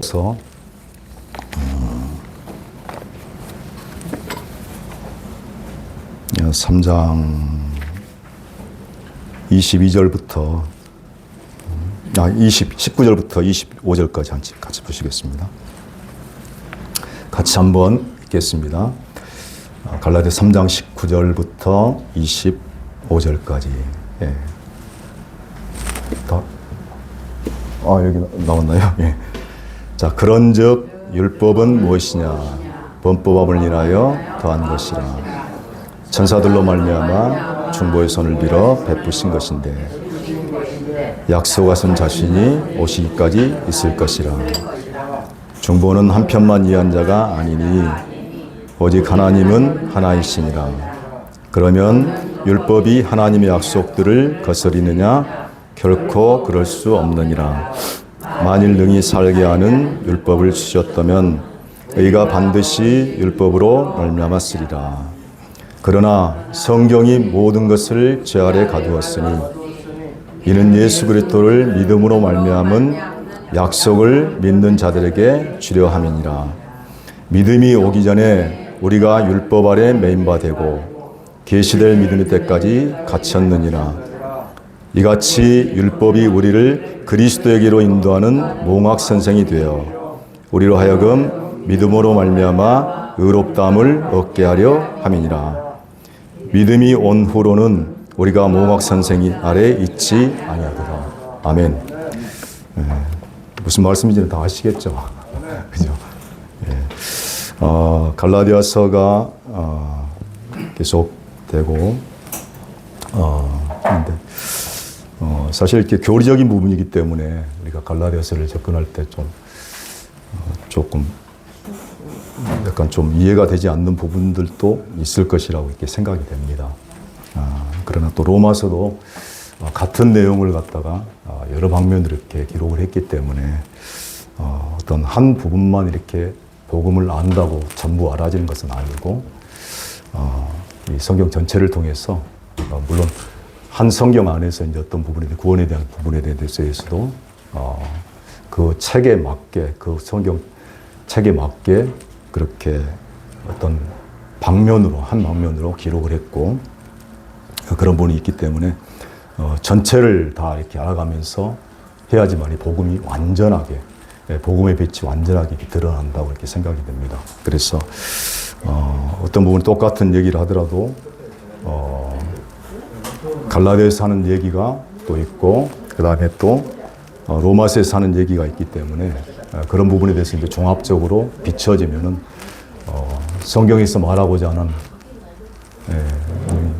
그래서 3장 22절부터 19절부터 25절까지 같이 보시겠습니다. 같이 한번 읽겠습니다. 갈라디아 3장 19절부터 25절까지. 예. 여기 나왔나요? 예. 자, 그런즉 율법은 무엇이냐? 범법함을 인하여 더한 것이라. 천사들로 말미암아 중보의 손을 빌어 베푸신 것인데 약속하신 자신이 오시기까지 있을 것이라. 중보는 한편만 이한 자가 아니니 오직 하나님은 하나이시니라. 그러면 율법이 하나님의 약속들을 거스리느냐? 결코 그럴 수 없느니라. 만일 능히 살게 하는 율법을 주셨다면 의가 반드시 율법으로 말미암았으리라. 그러나 성경이 모든 것을 제 아래 가두었으니 이는 예수 그리스도를 믿음으로 말미암은 약속을 믿는 자들에게 주려 함이니라. 믿음이 오기 전에 우리가 율법 아래 매인 바 되고 계시될 믿음의 때까지 갇혔느니라. 이같이 율법이 우리를 그리스도에게로 인도하는 몽학 선생이 되어 우리로 하여금 믿음으로 말미암아 의롭다함을 얻게 하려 함이니라. 믿음이 온 후로는 우리가 몽학 선생이 아래 있지 아니하더라. 아멘. 무슨 말씀인지는 다 아시겠죠? 그죠? 갈라디아서가 계속되고 근데 사실 이렇게 교리적인 부분이기 때문에 우리가 갈라디아서를 접근할 때 조금 약간 좀 이해가 되지 않는 부분들도 있을 것이라고 이렇게 생각이 됩니다. 그러나 또 로마서도 같은 내용을 갖다가 여러 방면으로 이렇게 기록을 했기 때문에 어떤 한 부분만 이렇게 복음을 안다고 전부 알아지는 것은 아니고 이 성경 전체를 통해서 물론 한 성경 안에서 이제 어떤 부분에 대한 구원에 대한 부분에 대해서도 그 책에 맞게 그 성경 책에 맞게 그렇게 어떤 한 방면으로 기록을 했고 그런 부분이 있기 때문에 전체를 다 이렇게 알아가면서 해야지만이 복음이 완전하게 복음의 빛이 완전하게 드러난다고 이렇게 생각이 됩니다. 그래서 어떤 부분이 똑같은 얘기를 하더라도 갈라디아에서 하는 얘기가 또 있고 그 다음에 또 로마서에서 하는 얘기가 있기 때문에 그런 부분에 대해서 이제 종합적으로 비춰지면은 성경에서 말하고자 하는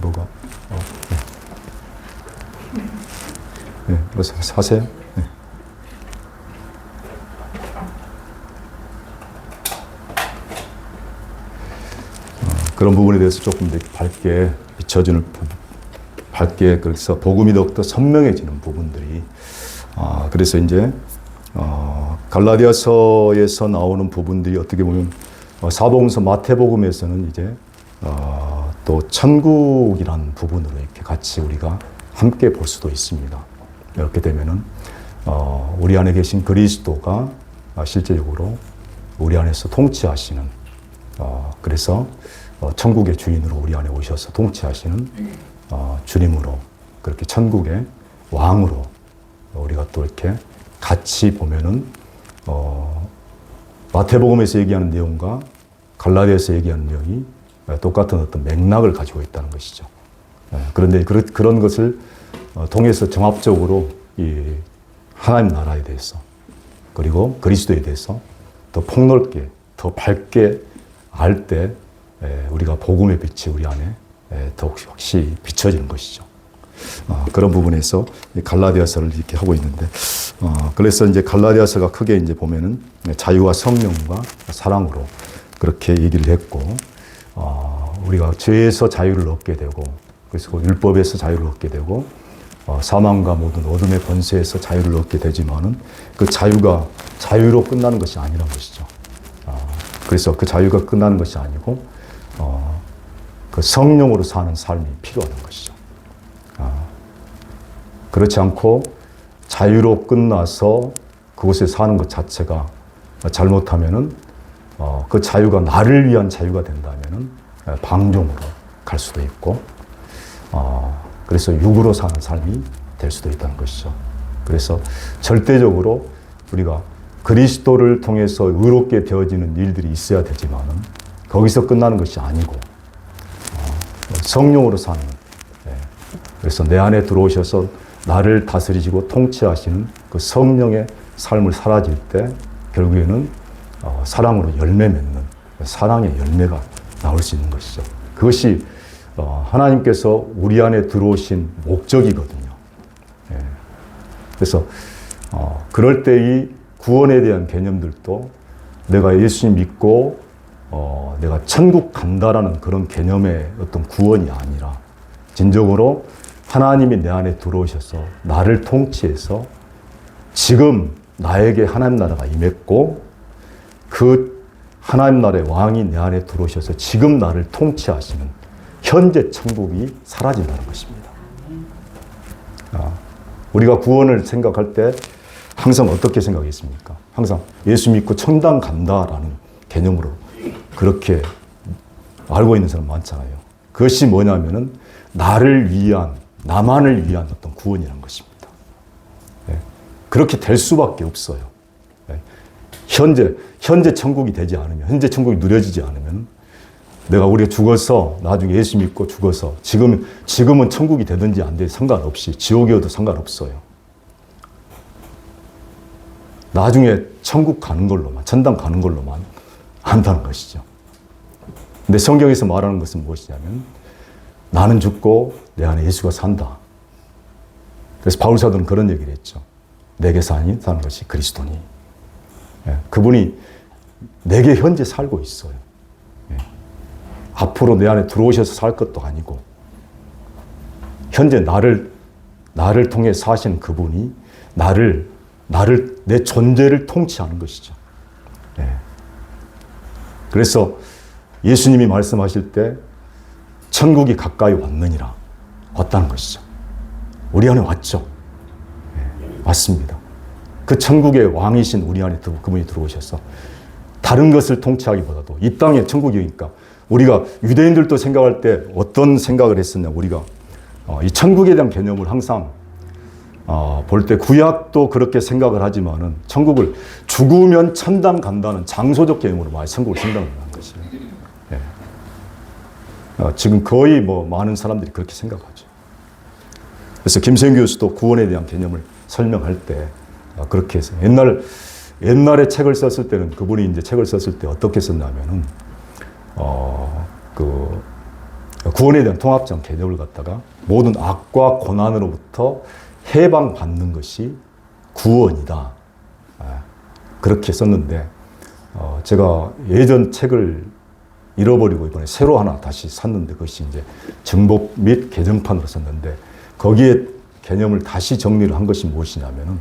뭐가 그래서 하세요. 그런 부분에 대해서 조금 더 밝게 비춰지는 밝게 그래서 복음이 더욱더 선명해지는 부분들이 그래서 이제 갈라디아서에서 나오는 부분들이 어떻게 보면 사복음서 마태복음에서는 이제 또 천국이라는 부분으로 이렇게 같이 우리가 함께 볼 수도 있습니다. 이렇게 되면은 우리 안에 계신 그리스도가 실제적으로 우리 안에서 통치하시는 그래서 천국의 주인으로 우리 안에 오셔서 통치하시는 주님으로 그렇게 천국의 왕으로 우리가 또 이렇게 같이 보면은 마태복음에서 얘기하는 내용과 갈라디아에서 얘기하는 내용이 똑같은 어떤 맥락을 가지고 있다는 것이죠. 그런데 그런 것을 통해서 종합적으로 이 하나님 나라에 대해서 그리고 그리스도에 대해서 더 폭넓게 더 밝게 알 때 우리가 복음의 빛이 우리 안에 더욱 확실히 비춰지는 것이죠. 그런 부분에서 갈라디아서를 이렇게 하고 있는데, 그래서 이제 갈라디아서가 크게 이제 보면은 자유와 성령과 사랑으로 그렇게 얘기를 했고, 우리가 죄에서 자유를 얻게 되고, 그래서 율법에서 자유를 얻게 되고, 사망과 모든 어둠의 권세에서 자유를 얻게 되지만은 그 자유가 자유로 끝나는 것이 아니란 것이죠. 그래서 그 자유가 끝나는 것이 아니고, 그 성령으로 사는 삶이 필요한 것이죠. 그렇지 않고 자유로 끝나서 그곳에 사는 것 자체가 잘못하면은 그 자유가 나를 위한 자유가 된다면은 방종으로 갈 수도 있고, 그래서 육으로 사는 삶이 될 수도 있다는 것이죠. 그래서 절대적으로 우리가 그리스도를 통해서 의롭게 되어지는 일들이 있어야 되지만은 거기서 끝나는 것이 아니고 성령으로 사는, 그래서 내 안에 들어오셔서 나를 다스리시고 통치하시는 그 성령의 삶을 살아질 때 결국에는 사랑으로 열매 맺는 사랑의 열매가 나올 수 있는 것이죠. 그것이 하나님께서 우리 안에 들어오신 목적이거든요. 그래서 그럴 때 이 구원에 대한 개념들도 내가 예수님 믿고 내가 천국 간다라는 그런 개념의 어떤 구원이 아니라 진정으로 하나님이 내 안에 들어오셔서 나를 통치해서 지금 나에게 하나님 나라가 임했고 그 하나님 나라의 왕이 내 안에 들어오셔서 지금 나를 통치하시는 현재 천국이 사라진다는 것입니다. 우리가 구원을 생각할 때 항상 어떻게 생각했습니까? 항상 예수 믿고 천당 간다라는 개념으로 그렇게 알고 있는 사람 많잖아요. 그것이 뭐냐면은 나를 위한, 나만을 위한 어떤 구원이라는 것입니다. 그렇게 될 수밖에 없어요. 현재 천국이 되지 않으면, 현재 천국이 누려지지 않으면 우리가 죽어서 나중에 예수 믿고 죽어서 지금은 천국이 되든지 안 되든지 상관없이 지옥이어도 상관없어요. 나중에 천국 가는 걸로만, 천당 가는 걸로만 안다는 것이죠. 근데 성경에서 말하는 것은 무엇이냐면 나는 죽고 내 안에 예수가 산다. 그래서 바울 사도는 그런 얘기를 했죠. 내게 사는 것이 그리스도니. 그분이 내게 현재 살고 있어요. 앞으로 내 안에 들어오셔서 살 것도 아니고 현재 나를 통해 사시는 그분이 내 존재를 통치하는 것이죠. 그래서 예수님이 말씀하실 때 천국이 가까이 왔느니라, 왔다는 것이죠. 우리 안에 왔죠. 왔습니다. 그 천국의 왕이신 우리 안에 그분이 들어오셔서 다른 것을 통치하기보다도 이 땅의 천국이니까 우리가 유대인들도 생각할 때 어떤 생각을 했었냐, 우리가 이 천국에 대한 개념을 항상 볼 때 구약도 그렇게 생각을 하지만은 천국을 죽으면 천당 간다는 장소적 개념으로 많이 천국을 생각을 하는 것이에요. 지금 거의 많은 사람들이 그렇게 생각하죠. 그래서 김세윤 교수도 구원에 대한 개념을 설명할 때 그렇게 해서 옛날에 책을 썼을 때는 그분이 이제 책을 썼을 때 어떻게 썼냐면은 그 구원에 대한 통합적 개념을 갖다가 모든 악과 고난으로부터 해방받는 것이 구원이다. 그렇게 썼는데 제가 예전 책을 잃어버리고 이번에 새로 하나 다시 샀는데 그것이 이제 정복 및 개정판으로 썼는데 거기에 개념을 다시 정리를 한 것이 무엇이냐면은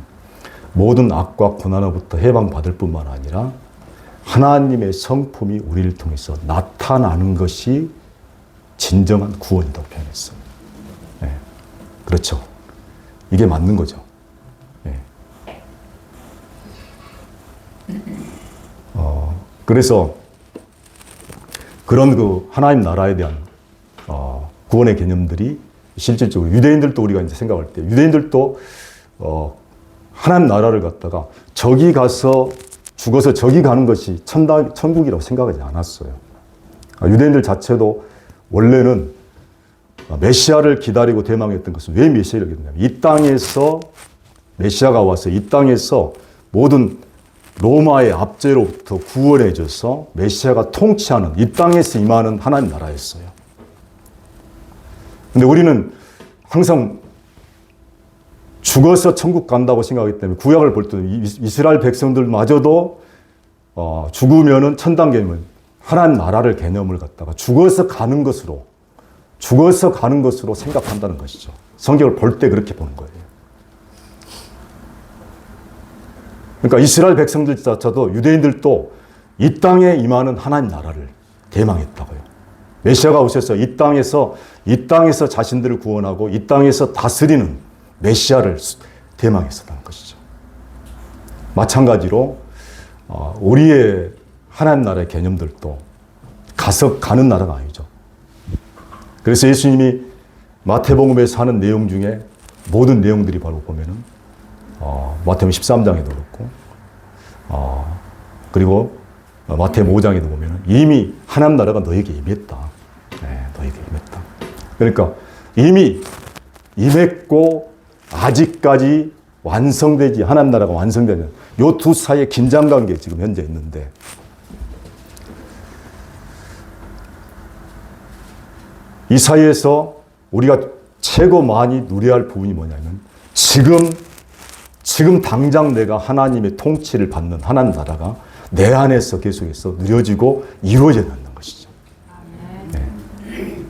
모든 악과 고난으로부터 해방받을 뿐만 아니라 하나님의 성품이 우리를 통해서 나타나는 것이 진정한 구원이라고 표현했어요. 그렇죠. 이게 맞는 거죠. 그래서 그런 그 하나님 나라에 대한 구원의 개념들이 실질적으로 유대인들도 우리가 이제 생각할 때 유대인들도 하나님 나라를 갖다가 저기 가서 죽어서 저기 가는 것이 천국이라고 생각하지 않았어요. 유대인들 자체도 원래는 메시아를 기다리고 대망했던 것은 왜 메시아를 기다렸냐면 이 땅에서 메시아가 와서 이 땅에서 모든 로마의 압제로부터 구원해줘서 메시아가 통치하는 이 땅에서 임하는 하나님 나라였어요. 근데 우리는 항상 죽어서 천국 간다고 생각하기 때문에 구약을 볼 때 이스라엘 백성들마저도 죽으면은 천당 개념을 하나님 나라를 개념을 갖다가 죽어서 가는 것으로 생각한다는 것이죠. 성경을 볼 때 그렇게 보는 거예요. 그러니까 이스라엘 백성들조차도 유대인들도 이 땅에 임하는 하나님 나라를 대망했다고요. 메시아가 오셔서 이 땅에서 자신들을 구원하고 이 땅에서 다스리는 메시아를 대망했었다는 것이죠. 마찬가지로 우리의 하나님 나라의 개념들도 가는 나라가 아니죠. 그래서 예수님이 마태복음에서 하는 내용 중에 모든 내용들이 바로 보면은 마태복음 13장에도 그렇고 그리고 마태복음 5장에도 보면은 이미 하나님 나라가 너에게 임했다. 네, 너에게 임했다. 그러니까 이미 임했고 아직까지 완성되지 하나님 나라가 완성되는 요 두 사이의 긴장관계 지금 현재 있는데 이 사이에서 우리가 최고 많이 누려야 할 부분이 뭐냐면 지금 당장 내가 하나님의 통치를 받는 하나님 나라가 내 안에서 계속해서 누려지고 이루어져야 한다는 것이죠. 네.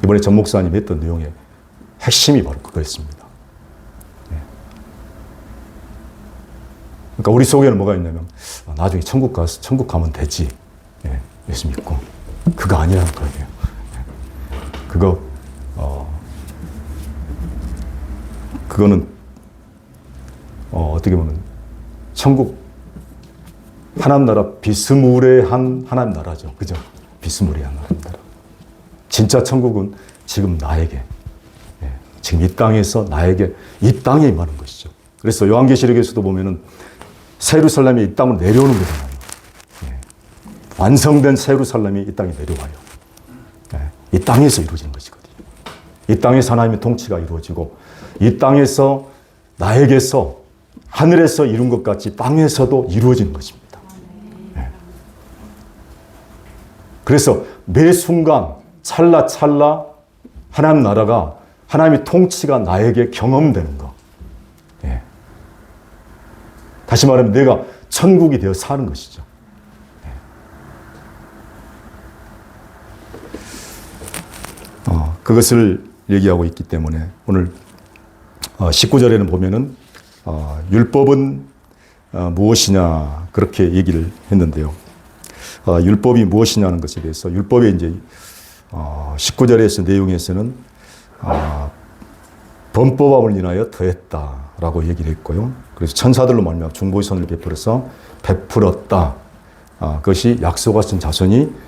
이번에 전 목사님이 했던 내용의 핵심이 바로 그거였습니다. 네. 그러니까 우리 속에는 뭐가 있냐면 나중에 천국 가면 되지. 네. 예수 믿고. 그거 아니라는 거예요. 그거는 어떻게 보면 천국 하나님 나라 비스무리한 하나님 나라죠. 그죠? 비스무리한 하나님 나라. 진짜 천국은 지금 나에게, 지금 이 땅에서 나에게 이 땅에 임하는 것이죠. 그래서 요한계시록에서도 보면은 새 예루살렘이 이 땅으로 내려오는 거잖아요. 완성된 새 예루살렘이 이 땅에 내려와요. 이 땅에서 이루어지는 것이거든요. 이 땅에서 하나님의 통치가 이루어지고 이 땅에서 나에게서 하늘에서 이룬 것 같이 땅에서도 이루어지는 것입니다. 네. 그래서 매 순간 찰나찰나 하나님 나라가 하나님의 통치가 나에게 경험되는 것. 네. 다시 말하면 내가 천국이 되어 사는 것이죠. 그것을 얘기하고 있기 때문에 오늘 19절에는 보면은 율법은 무엇이냐 그렇게 얘기를 했는데요. 율법이 무엇이냐는 것에 대해서 율법의 이제 19절에서 내용에서는 범법함을 인하여 더했다라고 얘기를 했고요. 그래서 천사들로 말미암아 중보선을 베풀었다. 그것이 약속하신 자손이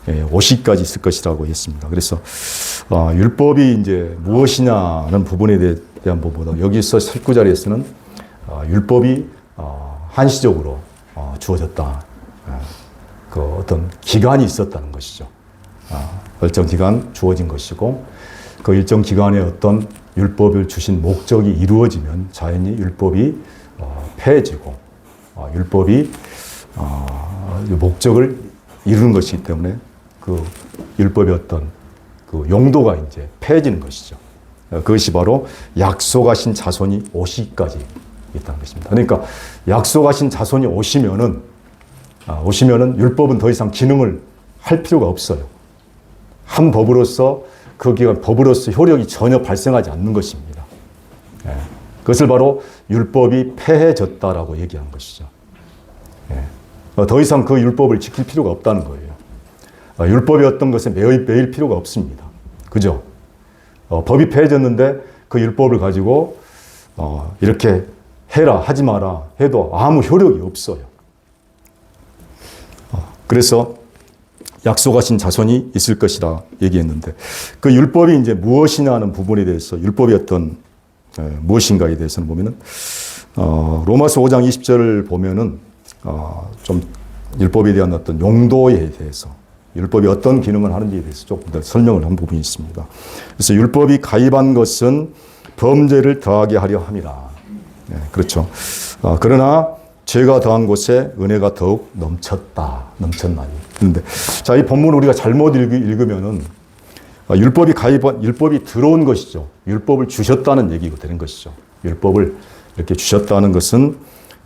50까지 있을 것이라고 했습니다. 그래서 율법이 이제 무엇이냐는 부분에 대한 부분보다 여기서 19자리에서는 율법이 한시적으로 주어졌다. 그 어떤 기간이 있었다는 것이죠. 일정 기간 주어진 것이고 그 일정 기간에 어떤 율법을 주신 목적이 이루어지면 자연히 율법이 폐해지고 율법이 목적을 이루는 것이기 때문에 그 율법의 어떤 그 용도가 이제 폐해지는 것이죠. 그것이 바로 약속하신 자손이 오시기까지 있다는 것입니다. 그러니까 약속하신 자손이 오시면은 율법은 더 이상 기능을 할 필요가 없어요. 한 법으로서 그 기간 법으로서 효력이 전혀 발생하지 않는 것입니다. 그것을 바로 율법이 폐해졌다라고 얘기하는 것이죠. 더 이상 그 율법을 지킬 필요가 없다는 거예요. 율법이 어떤 것에 매일 필요가 없습니다. 그죠? 법이 폐해졌는데 그 율법을 가지고 이렇게 해라 하지 마라 해도 아무 효력이 없어요. 그래서 약속하신 자손이 있을 것이라 얘기했는데 그 율법이 이제 무엇이냐 하는 부분에 대해서 율법이 어떤 무엇인가에 대해서는 보면은 로마서 5장 20절을 보면은 좀 율법에 대한 어떤 용도에 대해서 율법이 어떤 기능을 하는지에 대해서 조금 더 설명을 한 부분이 있습니다. 그래서 율법이 가입한 것은 범죄를 더하게 하려 함이라. 네, 그렇죠. 그러나 죄가 더한 곳에 은혜가 더욱 넘쳤나니. 그런데 자, 이 본문을 우리가 잘못 읽으면은 율법이 들어온 것이죠. 율법을 주셨다는 얘기가 되는 것이죠. 율법을 이렇게 주셨다는 것은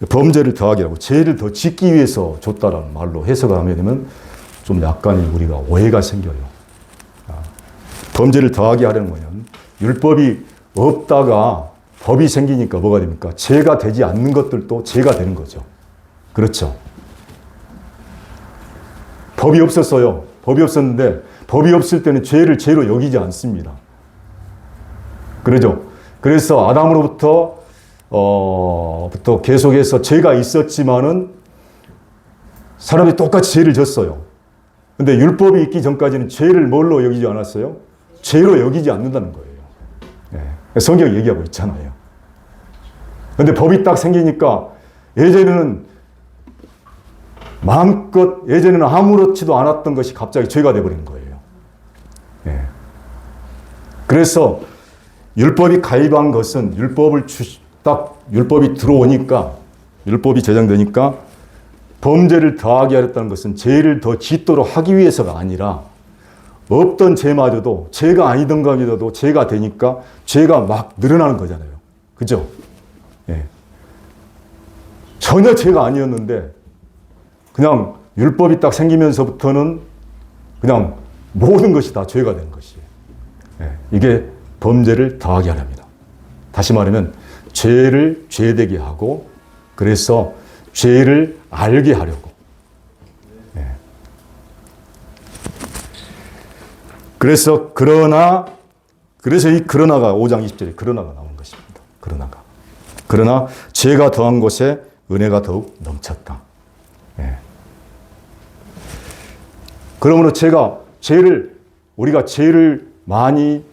범죄를 더하게 하고 죄를 더 짓기 위해서 줬다라는 말로 해석을 하게 되면 좀 약간의 우리가 오해가 생겨요. 범죄를 더하게 하려는 거냐면 율법이 없다가 법이 생기니까 뭐가 됩니까? 죄가 되지 않는 것들도 죄가 되는 거죠. 그렇죠. 법이 없었어요. 법이 없었는데 법이 없을 때는 죄를 죄로 여기지 않습니다. 그러죠. 그래서 아담으로부터 계속해서 죄가 있었지만은 사람이 똑같이 죄를 졌어요. 근데 율법이 있기 전까지는 죄를 뭘로 여기지 않았어요? 죄로 여기지 않는다는 거예요. 네. 성경이 얘기하고 있잖아요. 근데 법이 딱 생기니까 예전에는 마음껏, 예전에는 아무렇지도 않았던 것이 갑자기 죄가 돼버린 거예요. 네. 그래서 율법이 가입한 것은 율법이 들어오니까, 율법이 제정되니까 범죄를 더하게 하였다는 것은 죄를 더 짓도록 하기 위해서가 아니라 없던 죄마저도 죄가 아니던 것마저도 죄가 되니까 죄가 막 늘어나는 거잖아요. 그죠? 예. 전혀 죄가 아니었는데 그냥 율법이 딱 생기면서부터는 그냥 모든 것이 다 죄가 되는 것이에요. 예. 이게 범죄를 더하게 하렵니다. 다시 말하면 죄를 죄되게 하고 그래서 죄를 알게 하려고. 예. 그래서 이 그러나가 5장 20절에 그러나가 나오는 것입니다. 그러나 죄가 더한 곳에 은혜가 더욱 넘쳤다. 예. 그러므로 우리가 죄를 많이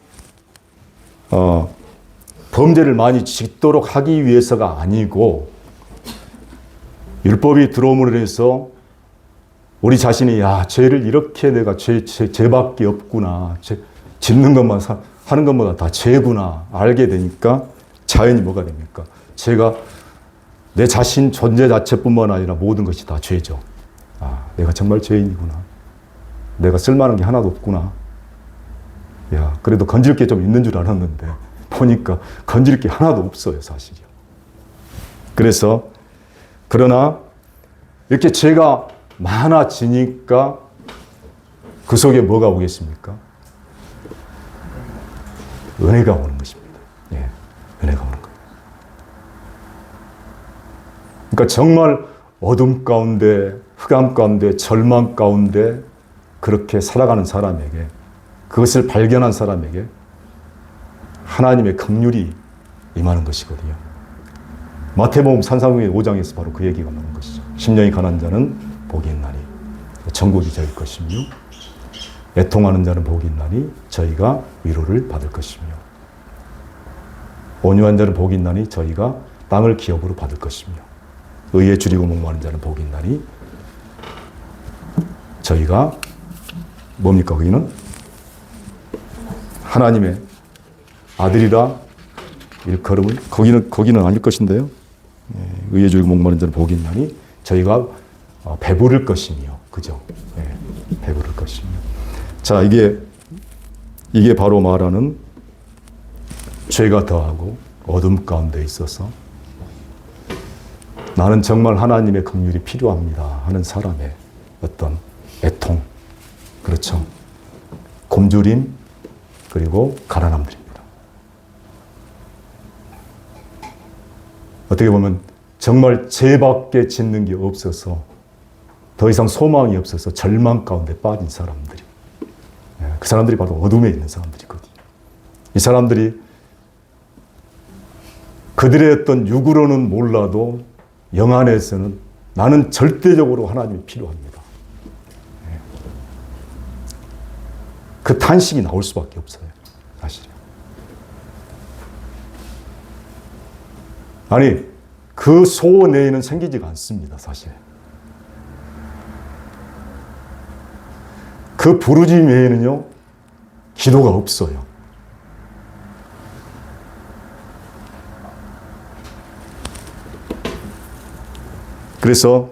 범죄를 많이 짓도록 하기 위해서가 아니고 율법이 들어옴으로 해서 우리 자신이 죄를 이렇게 내가 죄밖에 없구나. 짓는 것만 하는 것보다 다 죄구나. 알게 되니까 자연히 뭐가 됩니까? 죄가 내 자신 존재 자체뿐만 아니라 모든 것이 다 죄죠. 내가 정말 죄인이구나. 내가 쓸만한 게 하나도 없구나. 그래도 건질 게 좀 있는 줄 알았는데 보니까 건질 게 하나도 없어요, 사실이요. 그러나 이렇게 죄가 많아지니까 그 속에 뭐가 오겠습니까? 은혜가 오는 것입니다. 예, 은혜가 오는 거예요. 그러니까 정말 어둠 가운데, 흑암 가운데, 절망 가운데 그렇게 살아가는 사람에게, 그것을 발견한 사람에게 하나님의 긍휼이 임하는 것이거든요. 마태복음 산상수훈 5장에서 바로 그 얘기가 나오는 것이죠. 심령이 가난한 자는 복이 있나니 천국이 저희 것이며 애통하는 자는 복이 있나니 저희가 위로를 받을 것이며 온유한 자는 복이 있나니 저희가 땅을 기업으로 받을 것이며 의에 줄이고 목마른 자는 복이 있나니 저희가 뭡니까? 거기는 하나님의 아들이라 일컬음을 거기는 아닐 것인데요. 의에 줄이고 목마른 자는 복이 있나니 저희가 배부를 것이며, 그죠? 배부를 것이며. 자, 이게 바로 말하는 죄가 더하고 어둠 가운데 있어서 나는 정말 하나님의 긍휼이 필요합니다 하는 사람의 어떤 애통, 그렇죠? 곰주림, 그리고 가난함들입니다. 어떻게 보면 정말 죄밖에 짓는 게 없어서 더 이상 소망이 없어서 절망 가운데 빠진 사람들이, 그 사람들이 바로 어둠에 있는 사람들이거든요. 이 사람들이 그들의 어떤 육으로는 몰라도 영 안에서는 나는 절대적으로 하나님이 필요합니다. 그 탄식이 나올 수밖에 없어요, 사실은. 아니, 그 소원 외에는 생기지가 않습니다, 사실. 그 부르짖음 외에는요, 기도가 없어요. 그래서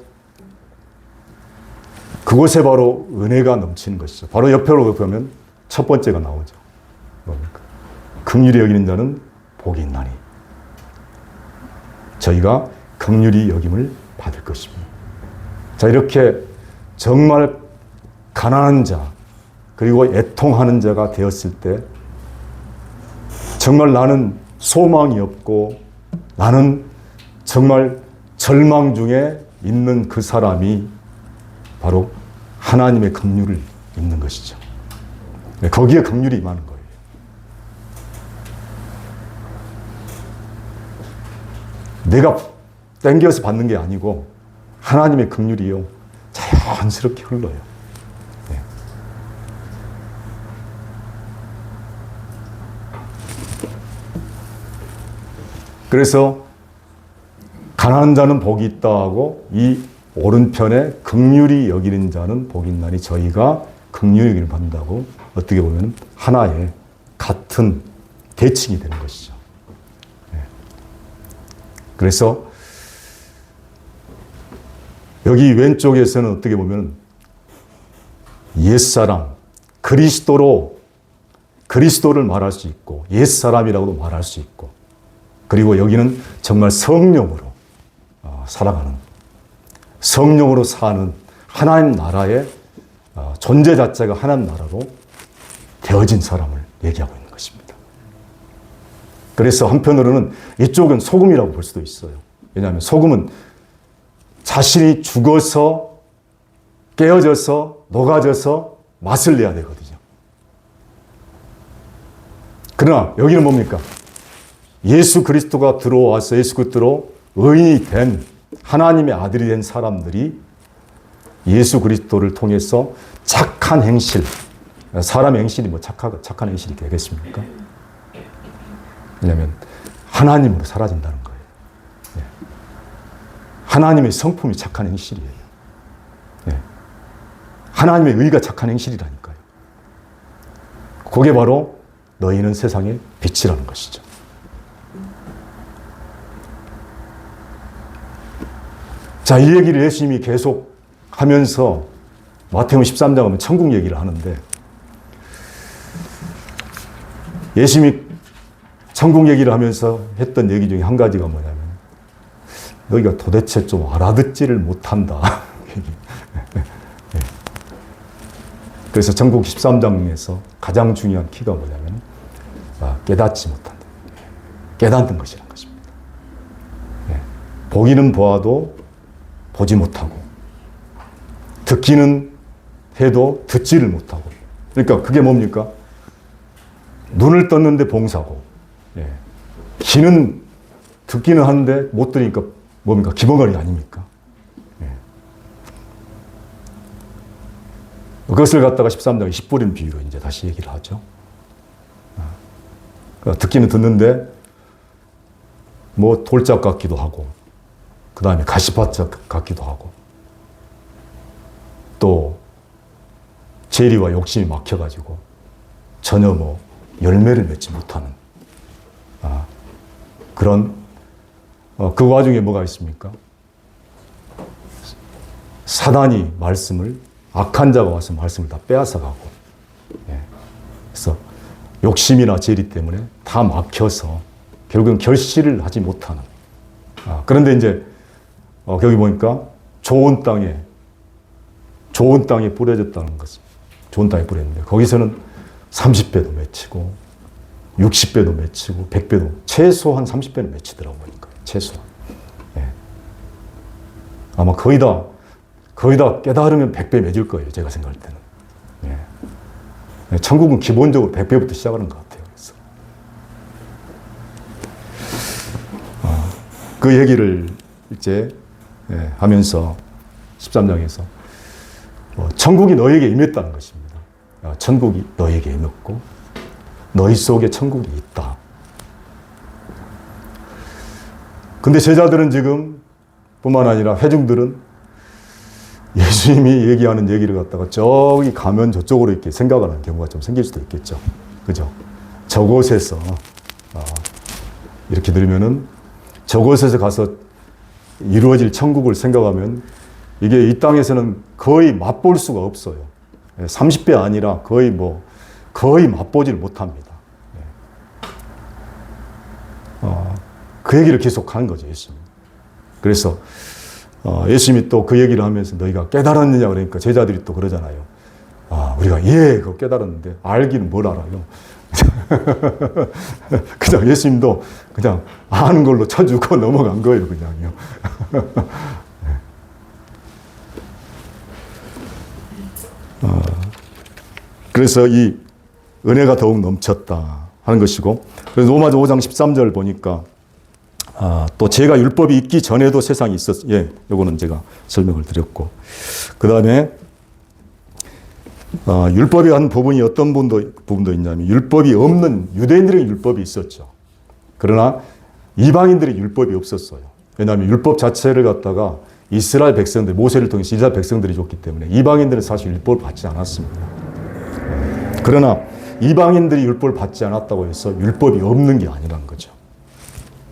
그곳에 바로 은혜가 넘치는 것이죠. 바로 옆으로 보면 첫 번째가 나오죠. 뭡니까? 긍휼히 여기는 자는 복이 있나니 저희가 긍휼히 여김을 받을 것입니다. 자, 이렇게 정말 가난한 자, 그리고 애통하는 자가 되었을 때 정말 나는 소망이 없고 나는 정말 절망 중에 있는 그 사람이 바로 하나님의 긍휼을 입는 것이죠. 거기에 긍휼이 임하는 거예요. 내가 땡겨서 받는 게 아니고 하나님의 긍휼이요, 자연스럽게 흘러요. 네. 그래서 가난한 자는 복이 있다 하고 이 오른편에 긍휼히 여기는 자는 복이 있나니 저희가 긍휼히 여기를 받는다고 어떻게 보면 하나의 같은 대칭이 되는 것이죠. 네. 그래서 여기 왼쪽에서는 어떻게 보면 옛사람, 그리스도를 말할 수 있고 옛사람이라고도 말할 수 있고 그리고 여기는 정말 성령으로 살아가는 성령으로 사는 하나님 나라의 존재 자체가 하나님 나라로 되어진 사람을 얘기하고 있는 것입니다. 그래서 한편으로는 이쪽은 소금이라고 볼 수도 있어요. 왜냐하면 소금은 자신이 죽어서 깨어져서 녹아져서 맛을 내야 되거든요. 그러나 여기는 뭡니까? 예수 그리스도가 들어와서 예수 그리스도로 의인이 된 하나님의 아들이 된 사람들이 예수 그리스도를 통해서 착한 행실, 사람의 행실이 뭐 착한 행실이 되겠습니까? 왜냐하면 하나님으로 사라진다는 거예요. 네. 하나님의 성품이 착한 행실이에요. 네. 하나님의 의가 착한 행실이라니까요. 그게 바로 너희는 세상의 빛이라는 것이죠. 자, 이 얘기를 예수님이 계속 하면서 마태복음 13장 하면 천국 얘기를 하는데 예수님이 천국 얘기를 하면서 했던 얘기 중에 한 가지가 뭐냐면 너희가 도대체 좀 알아듣지를 못한다. 그래서 천국 13장에서 가장 중요한 키가 뭐냐면 깨닫지 못한다. 깨닫는 것이라는 것입니다. 보기는 보아도 보지 못하고 듣기는 해도 듣지를 못하고 그러니까 그게 뭡니까? 눈을 떴는데 봉사고 귀는 듣기는 하는데 못 들으니까 뭡니까? 기본관이 아닙니까? 그것을 갖다가 13장에 씨 뿌린 비유로 이제 다시 얘기를 하죠. 듣기는 듣는데 뭐 돌짝 같기도 하고 그 다음에 가시밭 같기도 하고 또 재리와 욕심이 막혀가지고 전혀 뭐 열매를 맺지 못하는 그런 그 와중에 뭐가 있습니까? 사단이 말씀을 악한 자가 와서 말씀을 다 빼앗아 가고 그래서 욕심이나 재리 때문에 다 막혀서 결국은 결실을 하지 못하는 그런데 이제 거기 보니까 좋은 땅에 뿌려졌다는 것은 좋은 땅에 뿌렸는데 거기서는 30배도 맺히고 60배도 맺히고 100배도 최소한 30배는 맺히더라고 보니까 최소한 아마 거의 다 깨달으면 100배 맺을 거예요 제가 생각할 때는 천국은 기본적으로 100배부터 시작하는 것 같아요. 그래서 그 얘기를 이제 하면서 13장에서 천국이 너에게 임했다는 것입니다. 천국이 너에게 임했고 너희 속에 천국이 있다. 근데 제자들은 지금 뿐만 아니라 회중들은 예수님이 얘기하는 얘기를 갖다가 저기 가면 저쪽으로 이렇게 생각하는 경우가 좀 생길 수도 있겠죠. 그죠? 저곳에서 이렇게 들으면은 저곳에서 가서 이루어질 천국을 생각하면 이게 이 땅에서는 거의 맛볼 수가 없어요. 30배 아니라 거의 맛보지를 못합니다. 그 얘기를 계속 하는 거죠, 예수님. 그래서 예수님이 또 그 얘기를 하면서 너희가 깨달았느냐 그러니까 제자들이 또 그러잖아요. 우리가 그거 깨달았는데 알기는 뭘 알아요. 그냥 예수님도 그냥 아는 걸로 쳐주고 넘어간 거예요, 그냥요. 그래서 이 은혜가 더욱 넘쳤다 하는 것이고, 그래서 로마서 5장 13절 보니까 또 죄가 율법이 있기 전에도 세상이 있었, 예, 요거는 제가 설명을 드렸고. 그 다음에, 율법이 한 부분이 어떤 부분도 있냐면, 율법이 없는 유대인들의 율법이 있었죠. 그러나 이방인들의 율법이 없었어요. 왜냐하면 율법 자체를 갖다가 이스라엘 백성들, 모세를 통해서 이스라엘 백성들이 줬기 때문에 이방인들은 사실 율법을 받지 않았습니다. 그러나 이방인들이 율법을 받지 않았다고 해서 율법이 없는 게 아니라는 거죠.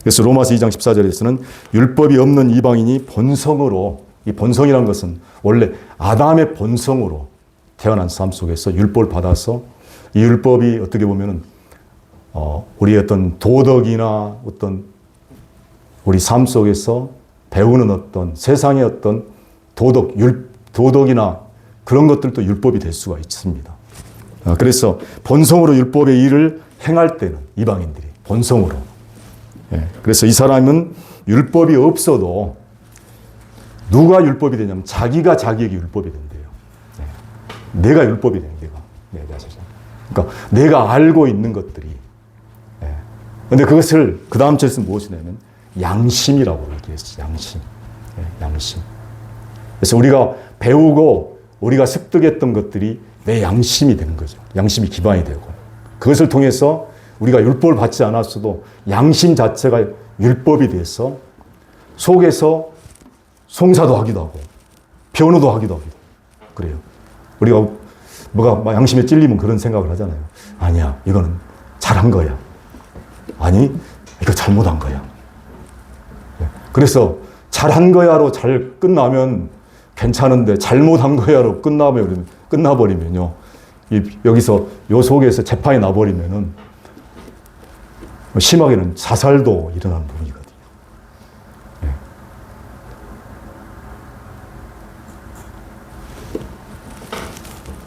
그래서 로마서 2장 14절에서는 율법이 없는 이방인이 본성으로, 이 본성이라는 것은 원래 아담의 본성으로 태어난 삶 속에서 율법을 받아서 이 율법이 어떻게 보면은 우리의 어떤 도덕이나 어떤 우리 삶 속에서 배우는 어떤 세상의 어떤 도덕이나 그런 것들도 율법이 될 수가 있습니다. 그래서 본성으로 율법의 일을 행할 때는 이방인들이 본성으로. 그래서 이 사람은 율법이 없어도 누가 율법이 되냐면 자기가 자기에게 율법이 된대요. 내가 율법이 되는 내가. 그러니까 내가 알고 있는 것들이. 그런데 그것을 그 다음 절에서 무엇이냐면 양심이라고 얘기했어요. 양심. 그래서 우리가 배우고 우리가 습득했던 것들이 내 양심이 되는 거죠. 양심이 기반이 되고. 그것을 통해서 우리가 율법을 받지 않았어도 양심 자체가 율법이 돼서 속에서 송사도 하기도 하고 변호도 하기도 하고 그래요. 우리가 뭐가 양심에 찔리면 그런 생각을 하잖아요. 아니야, 이거는 잘한 거야. 아니, 이거 잘못한 거야. 그래서 잘한 거야로 잘 끝나면 괜찮은데 잘못한 거야로 끝나버리면요. 여기서 요 속에서 재판이 나버리면은 심하게는 자살도 일어나는 부분이거든요.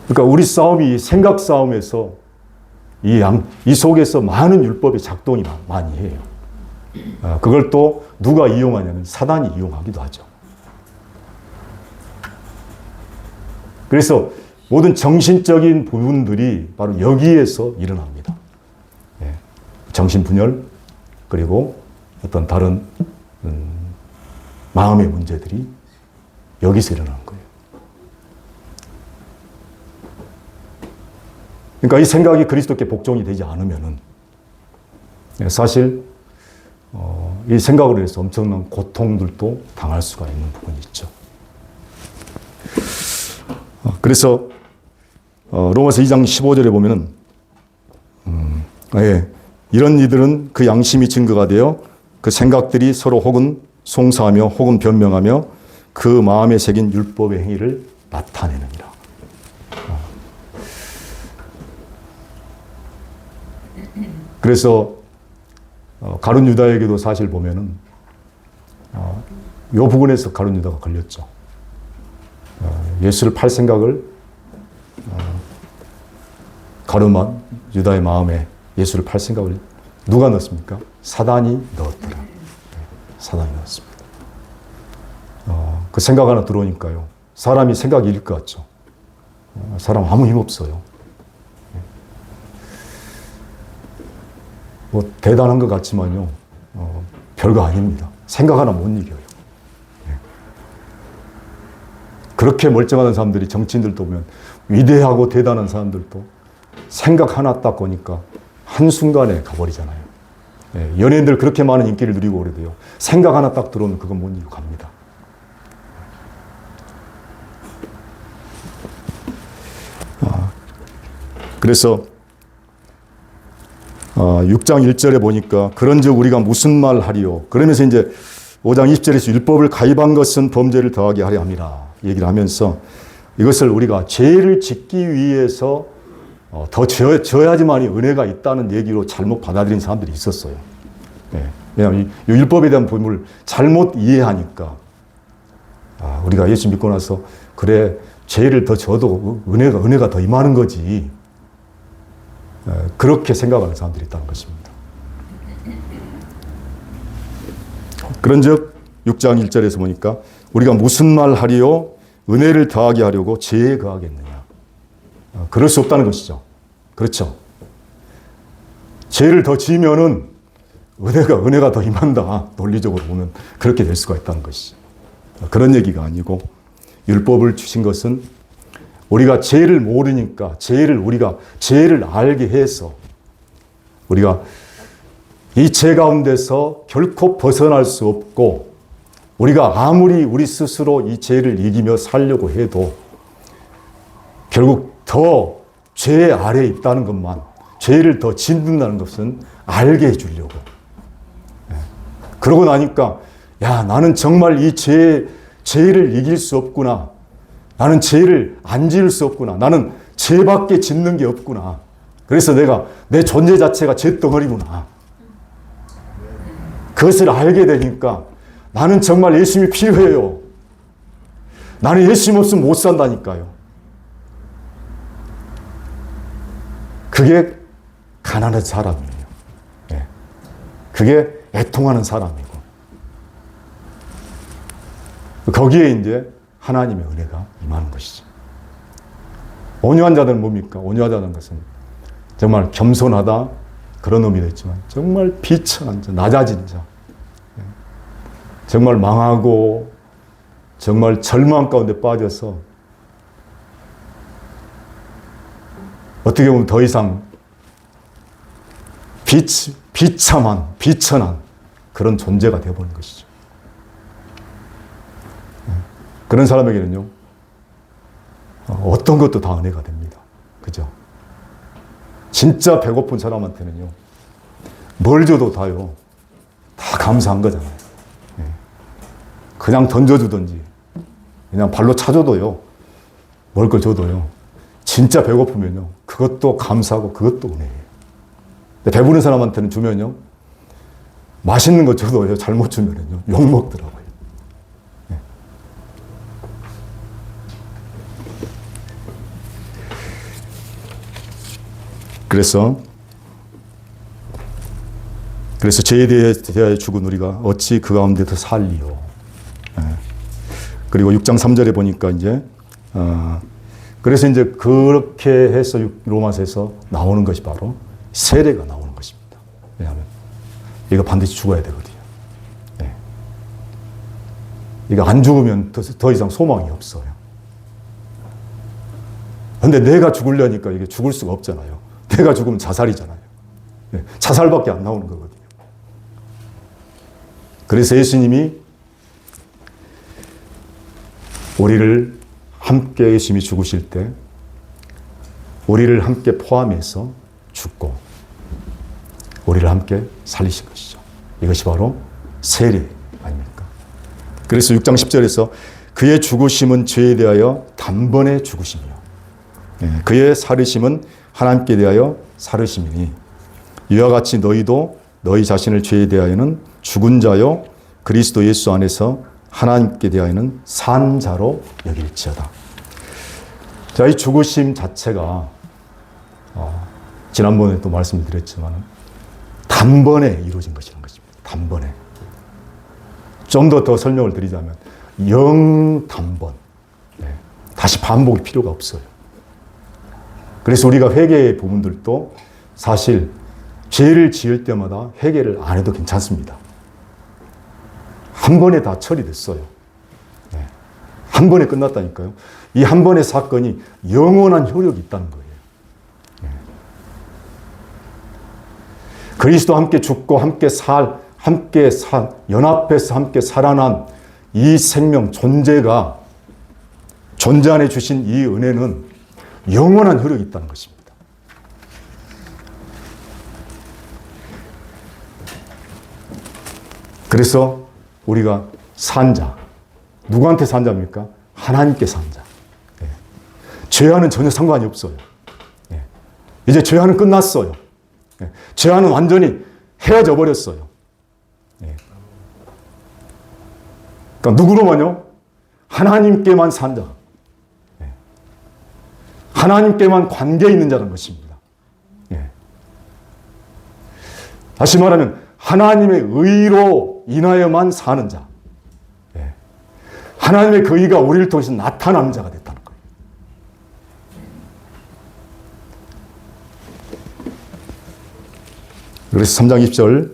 그러니까 우리 싸움이 생각 싸움에서 이 속에서 많은 율법의 작동이 많이 해요. 그걸 또 누가 이용하냐면 사단이 이용하기도 하죠. 그래서 모든 정신적인 부분들이 바로 여기에서 일어납니다. 정신분열, 그리고 어떤 다른 마음의 문제들이 여기서 일어나는 거예요. 그러니까 이 생각이 그리스도께 복종이 되지 않으면은 사실 이 생각으로 해서 엄청난 고통들도 당할 수가 있는 부분이 있죠. 그래서 로마서 2장 15절에 보면은 이런 이들은 그 양심이 증거가 되어 그 생각들이 서로 혹은 송사하며 혹은 변명하며 그 마음에 새긴 율법의 행위를 나타내느니라. 그래서 가룟 유다에게도 사실 보면은 이 부분에서 가룟 유다가 걸렸죠. 예수를 팔 생각을 가룟한 유다의 마음에 예수를 팔 생각을 누가 넣었습니까? 사단이 넣었더라. 사단이 넣었습니다. 그 생각 하나 들어오니까요. 사람이 생각이 이길 것 같죠. 사람 아무 힘 없어요. 뭐 대단한 것 같지만요. 별거 아닙니다. 생각 하나 못 이겨요. 그렇게 멀쩡한 사람들이 정치인들도 보면 위대하고 대단한 사람들도 생각 하나 딱 보니까 한순간에 가버리잖아요. 연예인들 그렇게 많은 인기를 누리고 그래도요. 생각 하나 딱 들어오면 그건 못 이기고 갑니다. 그래서 6장 1절에 보니까 그런즉 우리가 무슨 말 하리요. 그러면서 이제 5장 20절에서 율법을 가입한 것은 범죄를 더하게 하려 함이라 얘기를 하면서 이것을 우리가 죄를 짓기 위해서 더 져야지만이 은혜가 있다는 얘기로 잘못 받아들인 사람들이 있었어요. 왜냐하면 이 율법에 대한 부분을 잘못 이해하니까 우리가 예수 믿고 나서 그래 죄를 더 져도 은혜가 더 임하는 거지. 그렇게 생각하는 사람들이 있다는 것입니다. 그런즉 6장 1절에서 보니까 우리가 무슨 말 하리요? 은혜를 더하게 하려고 죄에 거하겠느냐? 그럴 수 없다는 것이죠. 그렇죠. 죄를 더 지으면은 은혜가 더 임한다. 논리적으로 보면 그렇게 될 수가 있다는 것이죠. 그런 얘기가 아니고 율법을 주신 것은 우리가 죄를 모르니까 우리가 죄를 알게 해서 우리가 이 죄 가운데서 결코 벗어날 수 없고 우리가 아무리 우리 스스로 이 죄를 이기며 살려고 해도 결국 더 죄 아래에 있다는 것만, 죄를 더 짓는다는 것은 알게 해주려고. 그러고 나니까 야, 나는 정말 이 죄를 이길 수 없구나. 나는 죄를 안 지을 수 없구나. 나는 죄밖에 짓는 게 없구나. 그래서 내 존재 자체가 죄덩어리구나. 그것을 알게 되니까 나는 정말 예수님이 필요해요. 나는 예수님 없으면 못 산다니까요. 그게 가난한 사람이에요. 그게 애통하는 사람이고. 거기에 이제 하나님의 은혜가 임하는 것이죠. 온유한 자들은 뭡니까? 온유하다는 것은 정말 겸손하다 그런 의미도 있지만 정말 비천한 자, 낮아진 자, 정말 망하고 정말 절망 가운데 빠져서 어떻게 보면 더 이상 비천한 그런 존재가 되어버린 것이죠. 그런 사람에게는요, 어떤 것도 다 은혜가 됩니다. 그죠? 진짜 배고픈 사람한테는요, 뭘 줘도 다요, 다 감사한 거잖아요. 그냥 던져주든지, 그냥 발로 차줘도요, 먹을 걸 줘도요, 진짜 배고프면요, 그것도 감사하고 그것도 은혜예요. 근데 배부른 사람한테는 주면요, 맛있는 거 줘도요, 잘못 주면요, 욕 먹더라고요. 그래서 죄에 대하여 죽은 우리가 어찌 그 가운데서 살리요. 그리고 6장 3절에 보니까 이제 그래서 이제 그렇게 해서 로마서에서 나오는 것이 바로 세례가 나오는 것입니다. 왜냐하면 이거 반드시 죽어야 되거든요. 이거 안 죽으면 더 이상 소망이 없어요. 근데 내가 죽으려니까 이게 죽을 수가 없잖아요. 내가 죽으면 자살이잖아요. 자살밖에 안 나오는 거거든요. 그래서 예수님이 우리를 함께 예수님이 죽으실 때 우리를 함께 포함해서 죽고 우리를 함께 살리신 것이죠. 이것이 바로 세례 아닙니까? 그래서 6장 10절에서 그의 죽으심은 죄에 대하여 단번에 죽으심이요. 그의 살으심은 하나님께 대하여 살으심이니 이와 같이 너희도 너희 자신을 죄에 대하여는 죽은 자요 그리스도 예수 안에서 하나님께 대하여는 산 자로 여길지어다. 자, 이 죽으심 자체가 지난번에 또 말씀드렸지만 단번에 이루어진 것이라는 것입니다. 단번에. 좀 더 설명을 드리자면 영단번. 다시 반복이 필요가 없어요. 그래서 우리가 회개의 부분들도 사실 죄를 지을 때마다 회개를 안 해도 괜찮습니다. 한 번에 다 처리됐어요. 한 번에 끝났다니까요. 이 한 번의 사건이 영원한 효력이 있다는 거예요. 그리스도와 함께 죽고 함께 연합해서 함께 살아난 이 생명 존재 안에 주신 이 은혜는 영원한 효력이 있다는 것입니다. 그래서 우리가 산자, 누구한테 산자입니까? 하나님께 산자. 죄와는 전혀 상관이 없어요. 이제 죄와는 끝났어요. 죄와는 완전히 헤어져 버렸어요. 그러니까 누구로만요? 하나님께만 산자. 하나님께만 관계 있는 자라는 것입니다. 다시 말하면 하나님의 의로 인하여만 사는 자. 하나님의 그 의가 우리를 통해서 나타나는 자가 됐다는 거예요. 그래서 3장 20절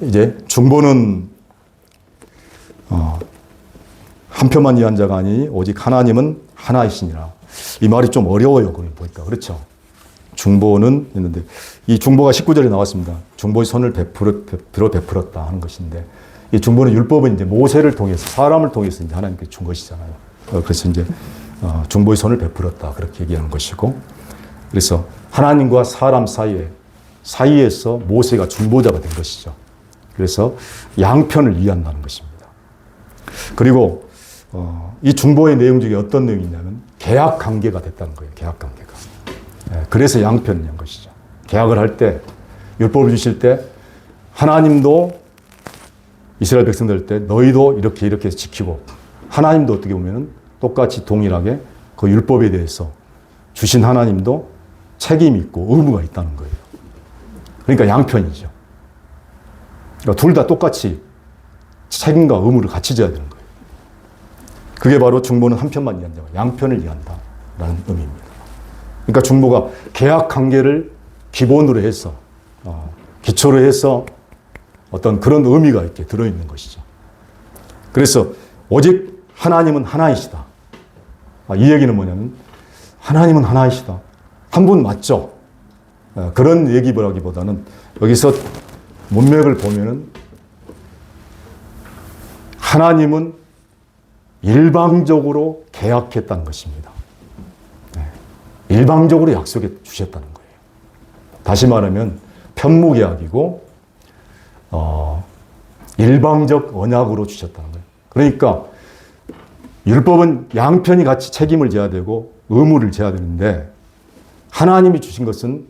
이제 중보는 한 편만 위한 자가 아니니 오직 하나님은 하나이시니라. 이 말이 좀 어려워요. 보니까. 그렇죠. 중보는 있는데 이 중보가 19절에 나왔습니다. 중보의 손을 베풀었다 하는 것인데 이 중보는 율법은 이제 모세를 통해서 사람을 통해서 이제 하나님께 준 것이잖아요. 그래서 이제 중보의 손을 베풀었다 그렇게 얘기하는 것이고 그래서 하나님과 사람 사이에서 모세가 중보자가 된 것이죠. 그래서 양편을 위한다는 것입니다. 그리고 이 중보의 내용 중에 어떤 내용이 있냐면 계약 관계가 됐다는 거예요. 계약 관계가. 그래서 양편을 한 것이죠. 계약을 할 때 율법을 주실 때 하나님도 이스라엘 백성들 할 때 너희도 이렇게 지키고 하나님도 어떻게 보면은 똑같이 동일하게 그 율법에 대해서 주신 하나님도 책임이 있고 의무가 있다는 거예요. 그러니까 양편이죠. 그러니까 둘 다 똑같이 책임과 의무를 같이 져야 되는 거예요. 그게 바로 중보는 한 편만 위한 자가 양편을 위한다라는 의미입니다. 그러니까 중보가 계약 관계를 기본으로 해서 기초로 해서 어떤 그런 의미가 있게 들어있는 것이죠. 그래서 오직 하나님은 하나이시다. 이 얘기는 뭐냐면 하나님은 하나이시다. 한 분 맞죠? 그런 얘기보다는 여기서 문맥을 보면은 하나님은 일방적으로 계약했다는 것입니다. 일방적으로 약속해 주셨다는 거예요. 다시 말하면 편무계약이고 일방적 언약으로 주셨다는 거예요. 그러니까 율법은 양편이 같이 책임을 져야 되고 의무를 져야 되는데 하나님이 주신 것은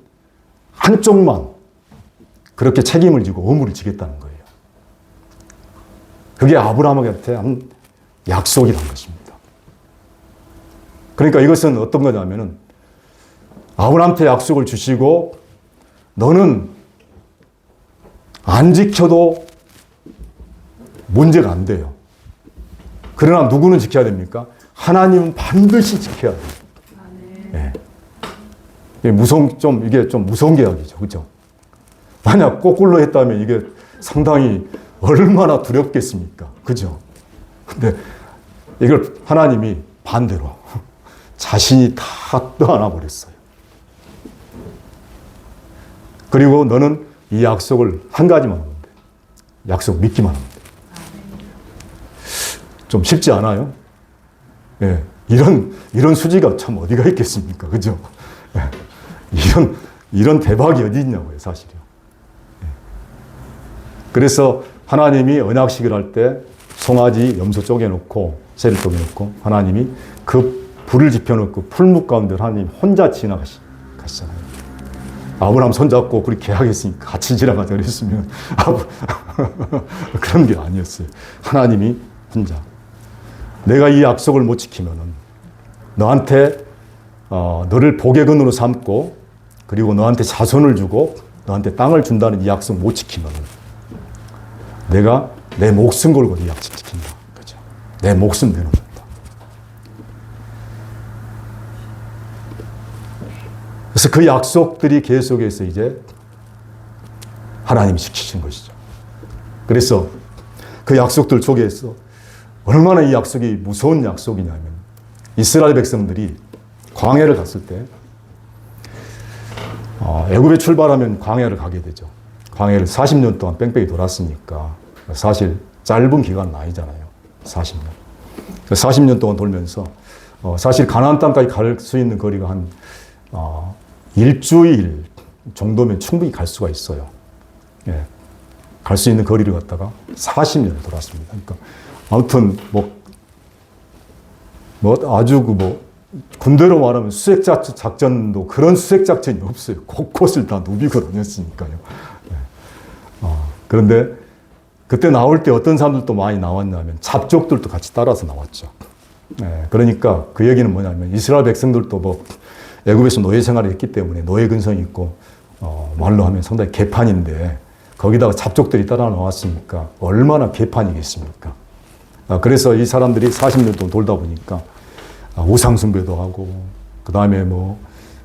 한쪽만 그렇게 책임을 지고 의무를 지겠다는 거예요. 그게 아브라함한테 한 약속이라는 것입니다. 그러니까 이것은 어떤 거냐면은 아브라함한테 약속을 주시고 너는 안 지켜도 문제가 안 돼요. 그러나 누구는 지켜야 됩니까? 하나님은 반드시 지켜야 돼요. 네. 이게 좀 무서운 계약이죠. 그죠? 만약 거꾸로 했다면 이게 상당히 얼마나 두렵겠습니까? 그죠? 근데 이걸 하나님이 반대로 자신이 다 떠안아 버렸어요. 그리고 너는 이 약속을 한 가지만 하면 돼. 약속 믿기만 하면 돼. 좀 쉽지 않아요? 예. 이런 수지가 참 어디가 있겠습니까? 그죠? 예. 이런 대박이 어디 있냐고요, 사실이요. 예. 그래서 하나님이 언약식을 할 때 송아지 염소 쪼개놓고, 새를 쪼개놓고, 하나님이 그 불을 지펴놓고 풀무 가운데 하나님 혼자 지나가시잖아요. 아브라함 손잡고 그렇게 계약했으니까 같이 지나가자 그랬으면 그런 게 아니었어요. 하나님이 혼자. 내가 이 약속을 못 지키면은 너한테 너를 복의 근으로 삼고 그리고 너한테 자손을 주고 너한테 땅을 준다는 이 약속 못 지키면은 내가 내 목숨 걸고 이 약속 지킨다. 그죠? 내 목숨 내놓는다. 그래서 그 약속들이 계속해서 이제 하나님이 지키신 것이죠. 그래서 그 약속들 속에서 얼마나 이 약속이 무서운 약속이냐면 이스라엘 백성들이 광야를 갔을 때 애굽에 출발하면 광야를 가게 되죠. 광야를 40년 동안 뺑뺑이 돌았으니까 사실 짧은 기간은 아니잖아요. 40년. 40년 동안 돌면서 사실 가나안 땅까지 갈 수 있는 거리가 한 일주일 정도면 충분히 갈 수가 있어요. 예. 갈 수 있는 거리를 갔다가 40년을 돌았습니다. 그러니까 아무튼 아주 군대로 말하면 수색 작전도 그런 수색 작전이 없어요. 곳곳을 다 누비고 다녔으니까요. 예. 그런데 그때 나올 때 어떤 사람들도 많이 나왔냐면 잡족들도 같이 따라서 나왔죠. 예. 그러니까 그 얘기는 뭐냐면 이스라엘 백성들도 애굽에서 노예 생활을 했기 때문에 노예 근성이 있고 말로 하면 상당히 개판인데 거기다가 잡족들이 따라 나왔으니까 얼마나 개판이겠습니까? 그래서 이 사람들이 40년 동안 돌다 보니까 우상숭배도 하고 그 다음에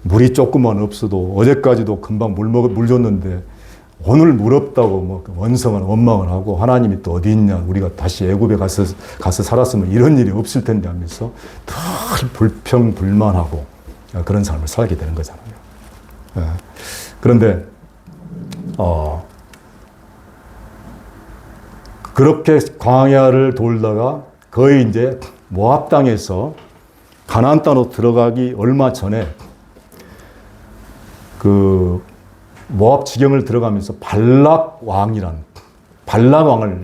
물이 조금만 없어도 어제까지도 금방 물 줬는데 오늘 무럽다고 뭐 원성을 원망을 하고 하나님이 또 어디 있냐 우리가 다시 애굽에 가서 살았으면 이런 일이 없을 텐데 하면서 늘 불평불만하고 그런 삶을 살게 되는 거잖아요. 그런데 그렇게 광야를 돌다가 거의 이제 모압 땅에서 가나안 땅으로 들어가기 얼마 전에 그 모압 지경을 들어가면서 발락 왕을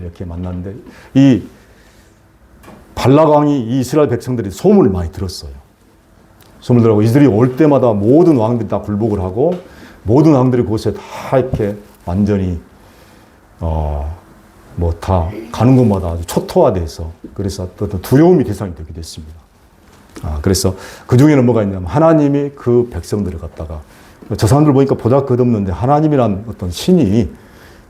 이렇게 만났는데 이 발락 왕이 이스라엘 백성들이 소문을 많이 들었어요. 소문을 들었고 이들이 올 때마다 모든 왕들이 다 굴복을 하고 모든 왕들이 그곳에 다 이렇게 완전히 뭐 다 가는 곳마다 아주 초토화돼서 그래서 어떤 두려움이 대상이 되게 됐습니다. 그래서 그 중에는 뭐가 있냐면 하나님이 그 백성들을 갖다가 저 사람들 보니까 보잘것없는데 하나님이란 어떤 신이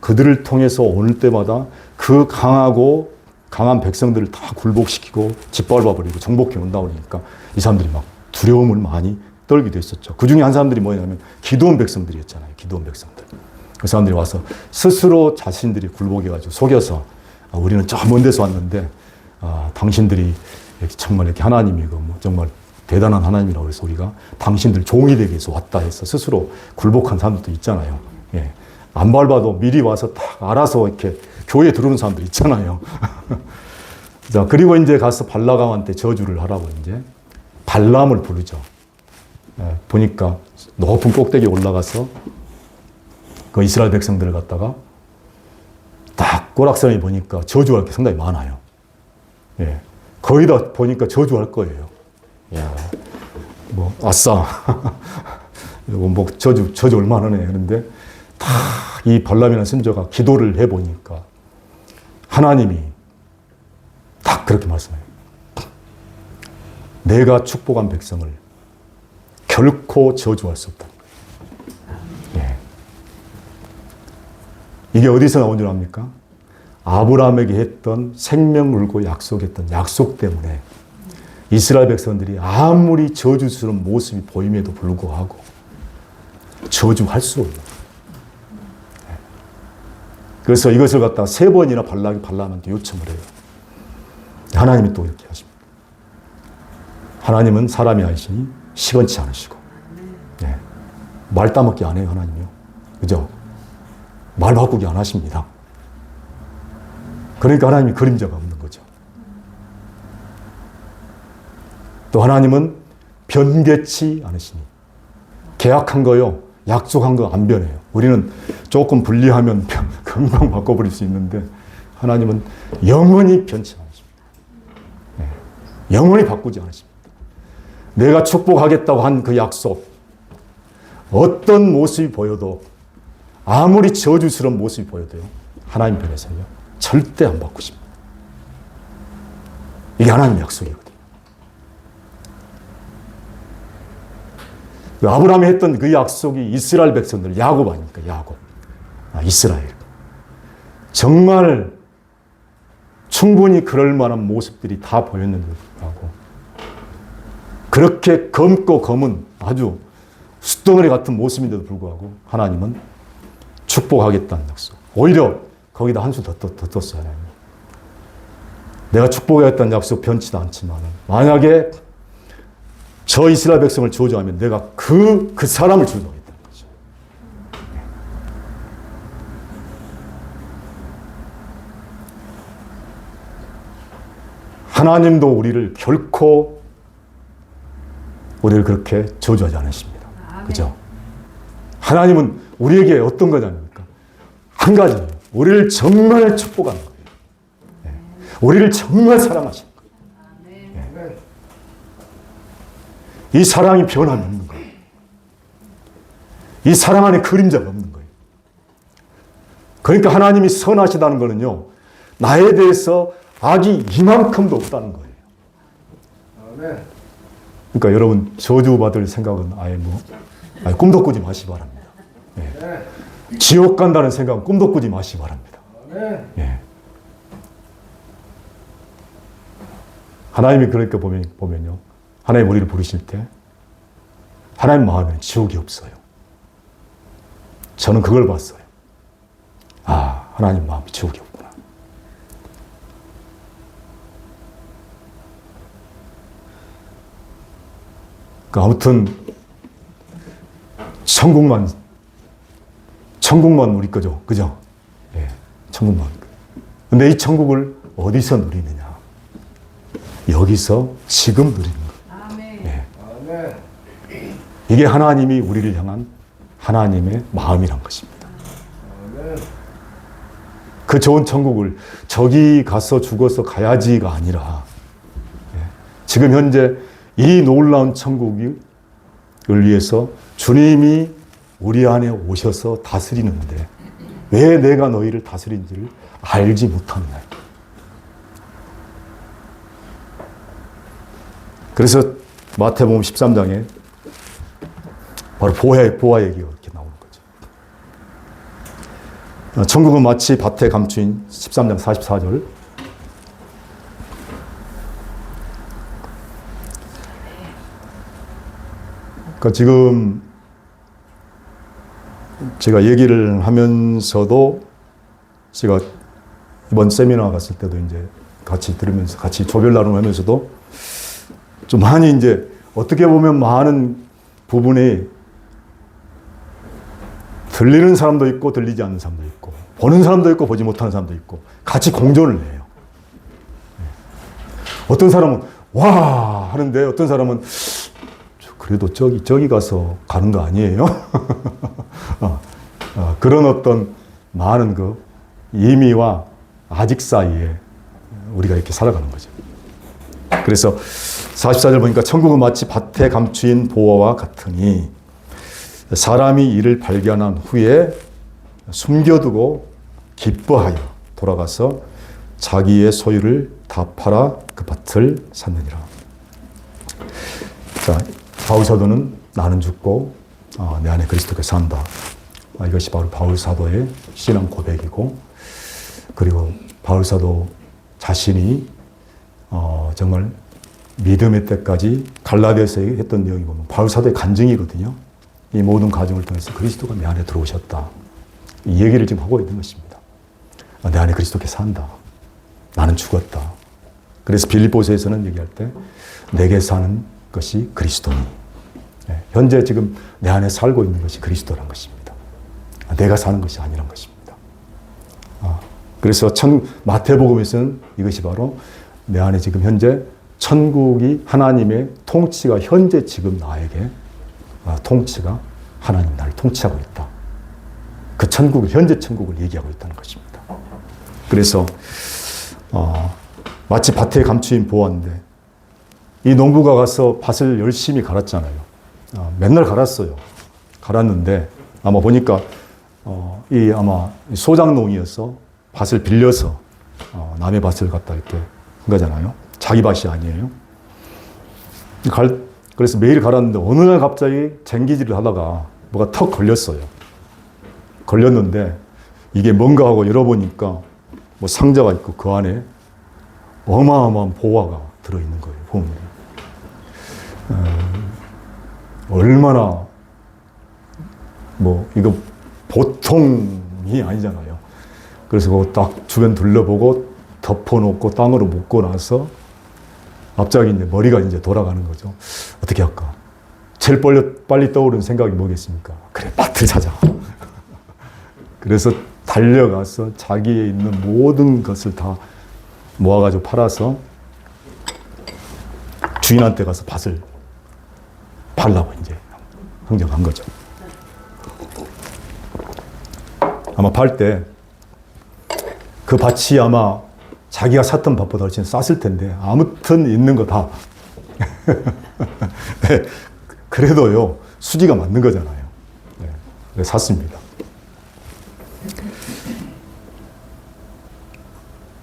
그들을 통해서 올 때마다 그 강한 백성들을 다 굴복시키고 짓밟아버리고 정복해 온다 그러니까 이 사람들이 막 두려움을 많이 떨기도 했었죠. 그 중에 한 사람들이 뭐냐면 기드온 백성들이었잖아요. 기드온 백성들. 그 사람들이 와서 스스로 자신들이 굴복해가지고 속여서 우리는 저 먼 데서 왔는데 당신들이 정말 이렇게 하나님이고 뭐 정말 대단한 하나님이라고 해서 우리가 당신들 종이 되기 위해서 왔다 해서 스스로 굴복한 사람들도 있잖아요. 예. 안 밟아도 미리 와서 딱 알아서 이렇게 교회에 들어오는 사람들 있잖아요. 자, 그리고 이제 가서 발라강한테 저주를 하라고 이제 발람을 부르죠. 예, 보니까 높은 꼭대기에 올라가서 그 이스라엘 백성들을 갖다가 딱 꼬락서니 보니까 저주할 게 상당히 많아요. 예. 거의 다 보니까 저주할 거예요. 야, 뭐, 아싸. 뭐, 저주 얼마나 하네. 그런데 다 이 발람이라는 선지자가 기도를 해보니까 하나님이 딱 그렇게 말씀해요. 내가 축복한 백성을 결코 저주할 수 없다. 예. 이게 어디서 나온 줄 압니까? 아브라함에게 했던 생명 물고 약속했던 약속 때문에 이스라엘 백성들이 아무리 저주스러운 모습이 보임에도 불구하고 저주할 수 없는. 그래서 이것을 갖다가 3번이나 발람한테 요청을 해요. 하나님이 또 이렇게 하십니다. 하나님은 사람이 아니시니 시건치 않으시고, 네. 말 따먹기 안 해요, 하나님이요. 그죠? 말 바꾸기 안 하십니다. 그러니까 하나님이 그림자가 없는 거죠. 또 하나님은 변개치 않으시니 계약한 거요, 약속한 거 안 변해요. 우리는 조금 불리하면 금방 바꿔버릴 수 있는데 하나님은 영원히 변치 않으십니다. 네. 영원히 바꾸지 않으십니다. 내가 축복하겠다고 한 그 약속, 어떤 모습이 보여도 아무리 저주스러운 모습이 보여도요, 하나님 편에서요 절대 안 바꾸십니다. 이게 하나님의 약속이거든요. 아브라함이 했던 그 약속이 이스라엘 백성들, 야곱 아닙니까? 야곱. 이스라엘. 정말 충분히 그럴 만한 모습들이 다 보였는데도 불구하고 그렇게 검고 검은 아주 숫덩어리 같은 모습인데도 불구하고 하나님은 축복하겠다는 약속. 오히려 거기다 한 수 더 떴어요. 하나님. 내가 축복하겠다는 약속 변치도 않지만 만약에 저 이스라엘 백성을 저주하면 내가 그 사람을 저주하겠다는 거죠. 하나님도 우리를 결코 우리를 그렇게 저주하지 않으십니다. 그죠? 하나님은 우리에게 어떤 거냐니까 한 가지예요. 우리를 정말 축복하는 거예요. 네. 우리를 정말 사랑하시는 거예요. 네. 이 사랑이 변함이 없는 거예요. 이 사랑 안에 그림자가 없는 거예요. 그러니까 하나님이 선하시다는 거는요, 나에 대해서 악이 이만큼도 없다는 거예요. 그러니까 여러분 저주받을 생각은 아예 꿈도 꾸지 마시기 바랍니다. 예. 지옥 간다는 생각은 꿈도 꾸지 마시기 바랍니다. 예. 하나님이 그러니까 보면요, 하나님 우리를 부르실 때 하나님 마음에는 지옥이 없어요. 저는 그걸 봤어요. 아, 하나님 마음이 지옥이었구나. 그러니까 아무튼 천국만 우리 거죠. 그죠? 예, 천국만. 근데 이 천국을 어디서 누리느냐? 여기서 지금 누리는 거예요. 아멘. 예. 이게 하나님이 우리를 향한 하나님의 마음이란 것입니다. 그 좋은 천국을 저기 가서 죽어서 가야지가 아니라 지금 현재 이 놀라운 천국을 위해서 주님이 우리 안에 오셔서 다스리는데 왜 내가 너희를 다스린지를 알지 못하느냐. 그래서 마태복음 13장에 바로 보아 얘기가 이렇게 나오는 거죠. 천국은 마치 밭에 감추인 13장 44절. 그러니까 지금 제가 얘기를 하면서도 제가 이번 세미나 갔을 때도 이제 같이 들으면서 같이 조별 나눔하면서도 좀 많이 이제 어떻게 보면 많은 부분이 들리는 사람도 있고 들리지 않는 사람도 있고 보는 사람도 있고 보지 못하는 사람도 있고 같이 공존을 해요. 어떤 사람은 와 하는데 어떤 사람은 그래도 저기 가서 가는 거 아니에요? 그런 어떤 많은 그 임의와 아직 사이에 우리가 이렇게 살아가는 거죠. 그래서 44절 보니까 천국은 마치 밭에 감추인 보화와 같으니 사람이 이를 발견한 후에 숨겨두고 기뻐하여 돌아가서 자기의 소유를 다 팔아 그 밭을 샀느니라. 자, 바울 사도는 나는 죽고 내 안에 그리스도께서 산다. 이것이 바로 바울 사도의 신앙 고백이고, 그리고 바울 사도 자신이 정말 믿음의 때까지 갈라디아서 했던 내용이 보면 바울 사도의 간증이거든요. 이 모든 과정을 통해서 그리스도가 내 안에 들어오셨다. 이 얘기를 지금 하고 있는 것입니다. 내 안에 그리스도께서 산다. 나는 죽었다. 그래서 빌립보서에서는 얘기할 때 내게 사는 것이 그리스도니. 현재 지금 내 안에 살고 있는 것이 그리스도란 것입니다. 내가 사는 것이 아니란 것입니다. 그래서 마태복음에서는 이것이 바로 내 안에 지금 현재 천국이 하나님의 통치가 현재 지금 나에게 통치가 하나님 나를 통치하고 있다. 그 천국을 현재 천국을 얘기하고 있다는 것입니다. 그래서 마치 밭에 감추인 보화인데 이 농부가 가서 밭을 열심히 갈았잖아요. 맨날 갈았어요. 갈았는데 아마 보니까 이 아마 소작농이어서 밭을 빌려서 남의 밭을 갖다 이렇게 한 거잖아요. 자기 밭이 아니에요. 그래서 매일 갈았는데 어느 날 갑자기 쟁기질을 하다가 뭐가 턱 걸렸어요. 걸렸는데 이게 뭔가 하고 열어보니까 뭐 상자가 있고 그 안에 어마어마한 보화가 들어있는 거예요. 보물이. 얼마나 뭐 이거 보통이 아니잖아요. 그래서 그거 딱 주변 둘러보고 덮어놓고 땅으로 묻고 나서 갑자기 이제 머리가 이제 돌아가는 거죠. 어떻게 할까? 제일 빨리 떠오르는 생각이 뭐겠습니까? 그래, 밭을 사자. 그래서 달려가서 자기에 있는 모든 것을 다 모아가지고 팔아서 주인한테 가서 밭을 팔라고 이제 흥정한 거죠. 아마 팔 때 그 밭이 아마 자기가 샀던 밭보다 훨씬 쌌을 텐데 아무튼 있는 거 다. 네, 그래도요 수지가 맞는 거잖아요. 네, 그래서 샀습니다.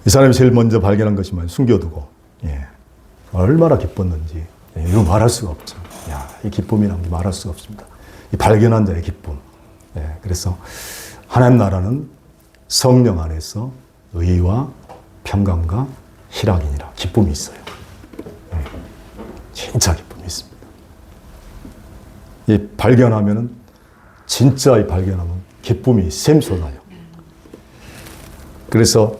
이 사람이 제일 먼저 발견한 것이면 숨겨두고 얼마나 기뻤는지 이거 말할 수가 없죠. 이 기쁨이란 게 말할 수가 없습니다. 이 발견한 자의 기쁨. 그래서 하나님 나라는 성령 안에서 의와 평강과 희락이니라. 기쁨이 있어요. 진짜 기쁨이 있습니다. 이 발견하면은 진짜 이 발견하면 기쁨이 샘솟아요. 그래서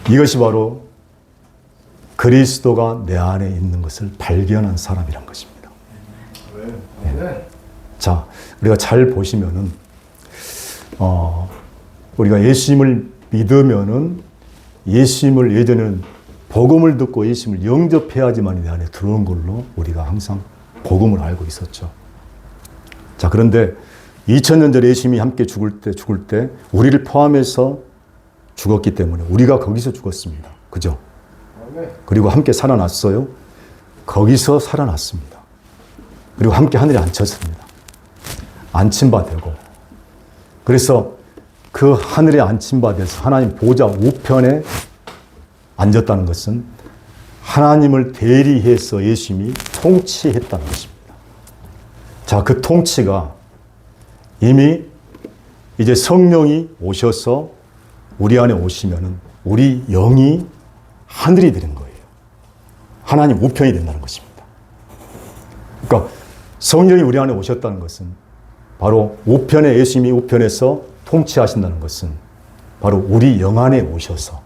이것이 바로 그리스도가 내 안에 있는 것을 발견한 사람이란 것입니다. 네. 자, 우리가 잘 보시면은, 우리가 예수님을 믿으면은 예수님을 예전에는 복음을 듣고 예수님을 영접해야지만 내 안에 들어온 걸로 우리가 항상 복음을 알고 있었죠. 자, 그런데 2000년 전에 예수님이 함께 죽을 때 우리를 포함해서 죽었기 때문에 우리가 거기서 죽었습니다. 그죠? 그리고 함께 살아났어요. 거기서 살아났습니다. 그리고 함께 하늘에 앉혔습니다. 앉힌 바 되고. 그래서 그 하늘에 앉힌 바 돼서 하나님 보좌 우편에 앉았다는 것은 하나님을 대리해서 예수님이 통치했다는 것입니다. 자, 그 통치가 이미 이제 성령이 오셔서 우리 안에 오시면은 우리 영이 하늘이 되는 거예요. 하나님 우편이 된다는 것입니다. 그러니까 성령이 우리 안에 오셨다는 것은 바로 우편에 예수님이 우편에서 통치하신다는 것은 바로 우리 영 안에 오셔서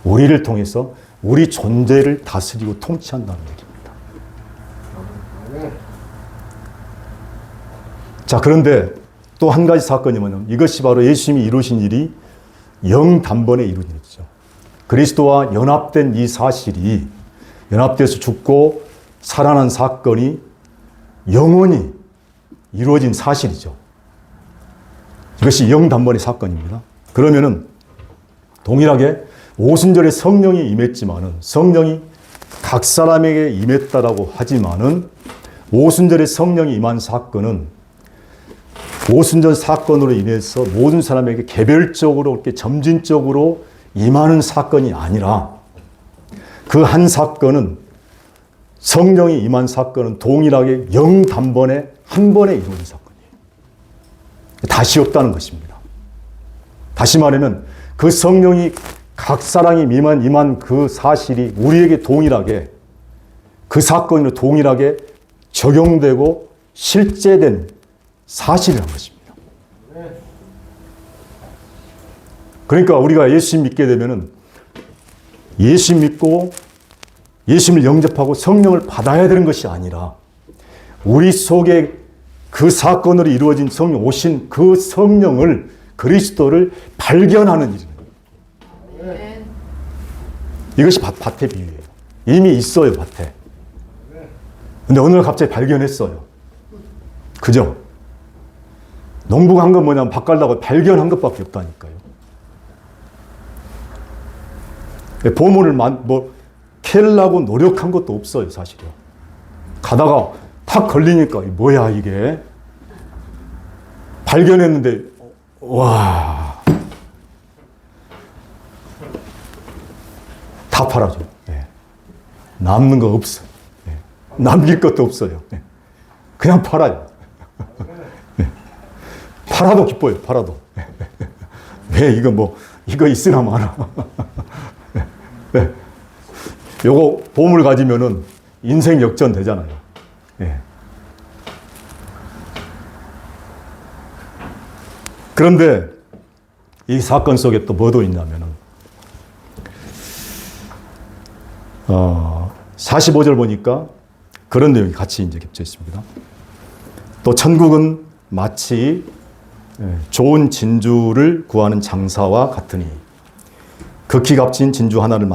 우리를 통해서 우리 존재를 다스리고 통치한다는 얘기입니다. 자, 그런데 또 한 가지 사건이 뭐냐면 이것이 바로 예수님이 이루신 일이 영단번에 이루어진 일이죠. 그리스도와 연합된 이 사실이 연합돼서 죽고 살아난 사건이 영원히 이루어진 사실이죠. 이것이 영단번의 사건입니다. 그러면은 동일하게 오순절에 성령이 임했지만은 성령이 각 사람에게 임했다라고 하지만은 오순절에 성령이 임한 사건은 오순절 사건으로 인해서 모든 사람에게 개별적으로 이렇게 점진적으로 임하는 사건이 아니라 그 한 사건은 성령이 임한 사건은 동일하게 영단번에 한 번에 이루어진 사건이에요. 다시 없다는 것입니다. 다시 말하면 그 성령이 각 사람이 임한 그 사실이 우리에게 동일하게 그 사건으로 동일하게 적용되고 실제된 사실이라는 것입니다. 그러니까 우리가 예수님 믿게 되면은 예수 믿고 예수님을 영접하고 성령을 받아야 되는 것이 아니라 우리 속에 그 사건으로 이루어진 성령 오신 그 성령을 그리스도를 발견하는 일입니다. 이것이 밭의 비유예요. 이미 있어요, 밭에. 근데 어느 날 갑자기 발견했어요. 그죠? 농부가 한 건 뭐냐면 밭 갈라고 발견한 것밖에 없다니까요. 보물을 캐려고 노력한 것도 없어요, 사실은. 가다가 탁 걸리니까 뭐야 이게. 발견했는데 와. 다 팔아줘. 네. 남는 거 없어. 네. 남길 것도 없어요. 네. 그냥 팔아요. 네. 팔아도 기뻐요, 팔아도. 왜 이거 있으나 마나. 네. 요거 보물 가지면은 인생 역전 되잖아요. 네. 그런데 이 사건 속에 또 뭐도 있냐면은 45절 보니까 그런 내용이 같이 이제 겹쳐 있습니다. 또 천국은 마치 좋은 진주를 구하는 장사와 같으니 극히 값진 진주 하나를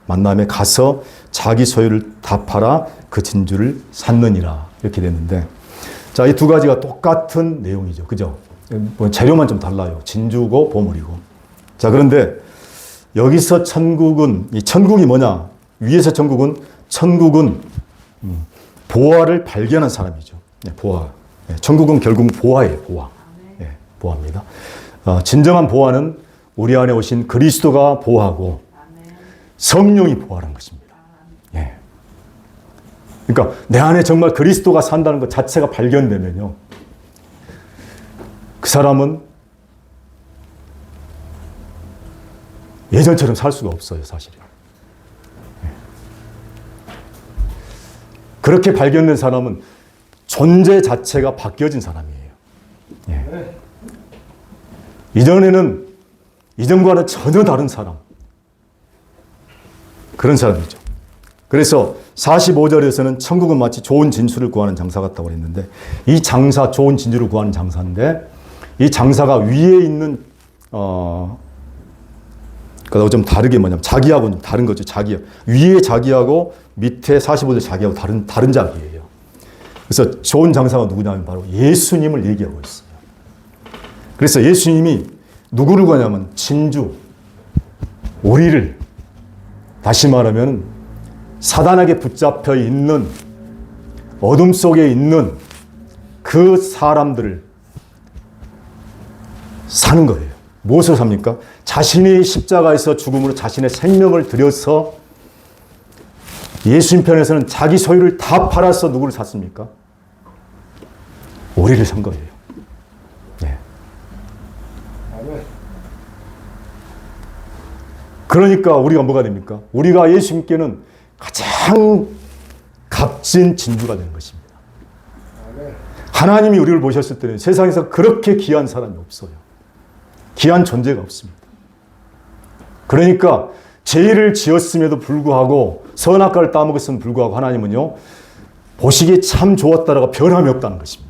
만남에 가서 자기 소유를 다 팔아 그 진주를 샀느니라. 이렇게 됐는데, 자, 이 두 가지가 똑같은 내용이죠. 그죠? 뭐 재료만 좀 달라요. 진주고 보물이고. 자, 그런데 여기서 이 천국이 뭐냐? 위에서 천국은 보화를 발견한 사람이죠. 네, 보화. 네, 천국은 결국 보화예요. 보화. 네, 보화입니다. 진정한 보화는 우리 안에 오신 그리스도가 보화고 성령이 보화라는 것입니다. 예. 그러니까 내 안에 정말 그리스도가 산다는 것 자체가 발견되면요, 그 사람은 예전처럼 살 수가 없어요, 사실은. 예. 그렇게 발견된 사람은 존재 자체가 바뀌어진 사람이에요. 예. 이전과는 전혀 다른 사람. 그런 사람이죠. 그래서 45절에서는 천국은 마치 좋은 진주를 구하는 장사 같다고 했는데, 이 장사, 좋은 진주를 구하는 장사인데, 이 장사가 위에 있는, 그러니까 좀 다르게 뭐냐면, 자기하고는 좀 다른 거죠. 자기하고. 위에 자기하고 밑에 45절 자기하고 다른 자기예요. 그래서 좋은 장사가 누구냐면 바로 예수님을 얘기하고 있어요. 그래서 예수님이 누구를 구하냐면 진주, 우리를, 다시 말하면 사단에게 붙잡혀 있는 어둠 속에 있는 그 사람들을 사는 거예요. 무엇을 삽니까? 자신이 십자가에서 죽음으로 자신의 생명을 들여서 예수님 편에서는 자기 소유를 다 팔아서 누구를 샀습니까? 우리를 산 거예요. 네. 그러니까 우리가 뭐가 됩니까? 우리가 예수님께는 가장 값진 진주가 되는 것입니다. 하나님이 우리를 보셨을 때는 세상에서 그렇게 귀한 사람이 없어요. 귀한 존재가 없습니다. 그러니까 죄를 지었음에도 불구하고 선악과를 따먹었음에도 불구하고 하나님은요, 보시기에 참 좋았다라고 변함이 없다는 것입니다.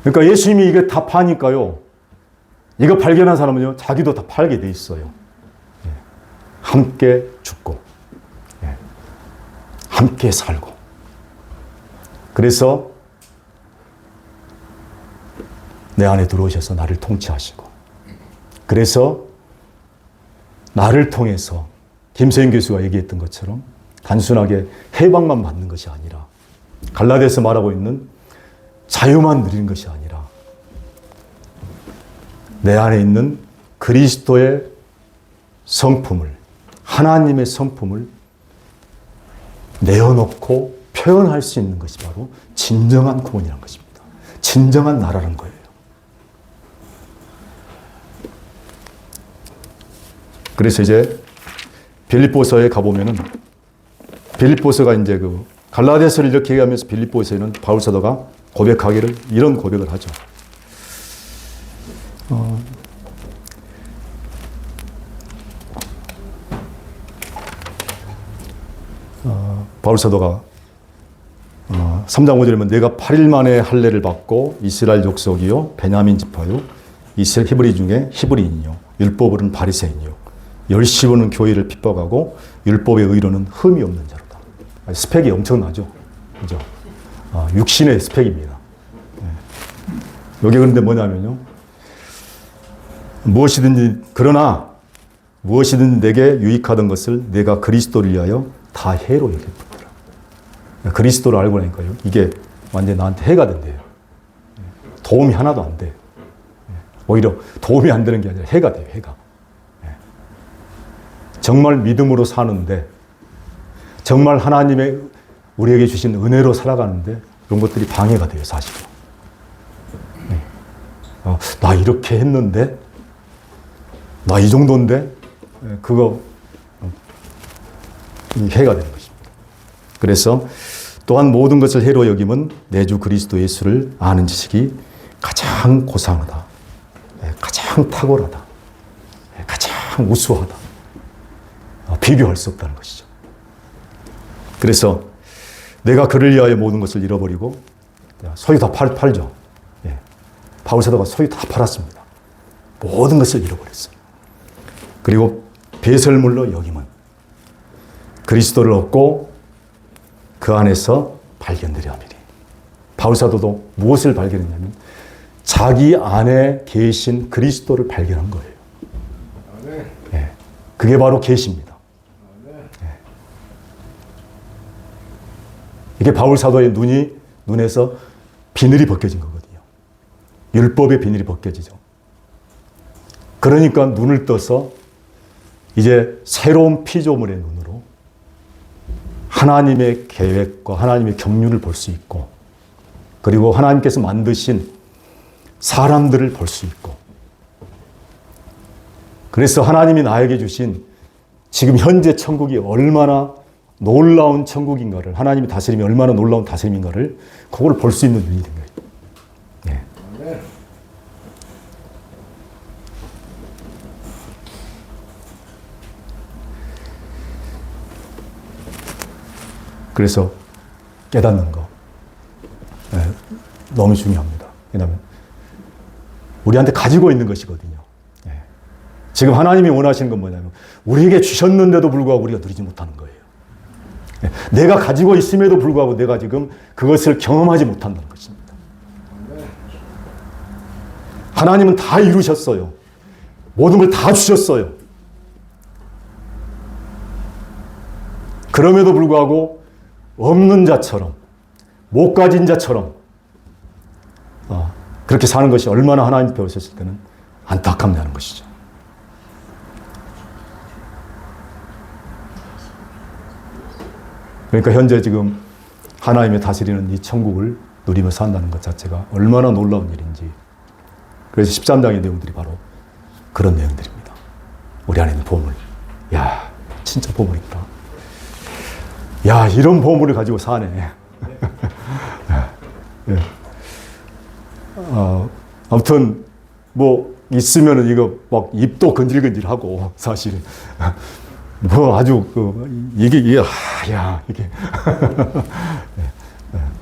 그러니까 예수님이 이게 다 파니까요, 이거 발견한 사람은요, 자기도 다 팔게 돼 있어요. 함께 죽고, 함께 살고. 그래서 내 안에 들어오셔서 나를 통치하시고, 그래서 나를 통해서 김세인 교수가 얘기했던 것처럼 단순하게 해방만 받는 것이 아니라, 갈라디아서 말하고 있는 자유만 누리는 것이 아니라 내 안에 있는 그리스도의 성품을, 하나님의 성품을 내어놓고 표현할 수 있는 것이 바로 진정한 구원이라는 것입니다. 진정한 나라는 거예요. 그래서 이제 빌립보서에 가보면은, 빌립보서가 이제 그 갈라디아서를 이렇게 얘기하면서 빌립보서에는 바울 사도가 고백하기를, 이런 고백을 하죠. 바울 사도가 3장 5절에 내가 8일 만에 할례를 받고 이스라엘 족속이요 베냐민 지파요 이스라엘 히브리 중에 히브리인이요 율법으로는 바리새인이요 열심으로는 교회를 핍박하고 율법의 의로는 흠이 없는 자로다. 스펙이 엄청나죠. 그죠? 육신의 스펙입니다. 이게 그런데 뭐냐면요, 그러나 무엇이든지 내게 유익하던 것을 내가 그리스도를 위하여 다 해로 여겼더라. 그리스도를 알고 나니까요, 이게 완전히 나한테 해가 된대요. 도움이 하나도 안 돼. 오히려 도움이 안 되는 게 아니라 해가 돼요, 해가. 정말 믿음으로 사는데, 정말 하나님의 우리에게 주신 은혜로 살아가는데 이런 것들이 방해가 돼요, 사실은. 나 이렇게 했는데, 나 이 정도인데, 그거 해가 되는 것입니다. 그래서 또한 모든 것을 해로 여김은 내 주 그리스도 예수를 아는 지식이 가장 고상하다, 가장 탁월하다, 가장 우수하다, 비교할 수 없다는 것이죠. 그래서 내가 그를 위하여 모든 것을 잃어버리고, 소유 다 팔죠. 바울 사도가 소유 다 팔았습니다. 모든 것을 잃어버렸어요. 그리고 배설물로 여김은 그리스도를 얻고 그 안에서 발견되려 함이니. 바울 사도도 무엇을 발견했냐면 자기 안에 계신 그리스도를 발견한 거예요. 그게 바로 계시입니다. 이게 바울 사도의 눈에서 비늘이 벗겨진 거거든요. 율법의 비늘이 벗겨지죠. 그러니까 눈을 떠서 이제 새로운 피조물의 눈으로 하나님의 계획과 하나님의 경륜을 볼 수 있고, 그리고 하나님께서 만드신 사람들을 볼 수 있고, 그래서 하나님이 나에게 주신 지금 현재 천국이 얼마나 놀라운 천국인가를, 하나님의 다스림이 얼마나 놀라운 다스림인가를 그걸 볼 수 있는 눈이 된 거예요. 네. 그래서 깨닫는 거 너무 중요합니다. 왜냐하면 우리한테 가지고 있는 것이거든요. 지금 하나님이 원하시는 건 뭐냐면 우리에게 주셨는데도 불구하고 우리가 누리지 못하는 거예요. 내가 가지고 있음에도 불구하고 내가 지금 그것을 경험하지 못한다는 것입니다. 하나님은 다 이루셨어요. 모든 걸 다 주셨어요. 그럼에도 불구하고 없는 자처럼, 못 가진 자처럼 그렇게 사는 것이 얼마나 하나님 배우셨을 때는 안타깝냐는 것이죠. 그러니까 현재 지금 하나님의 다스리는 이 천국을 누리며 산다는 것 자체가 얼마나 놀라운 일인지. 그래서 13장의 내용들이 바로 그런 내용들입니다. 우리 안에 있는 보물. 야, 진짜 보물 있다. 야, 이런 보물을 가지고 사네. 예. 아무튼 뭐 있으면은 이거 막 입도 건질건질하고 사실 뭐 아주 이게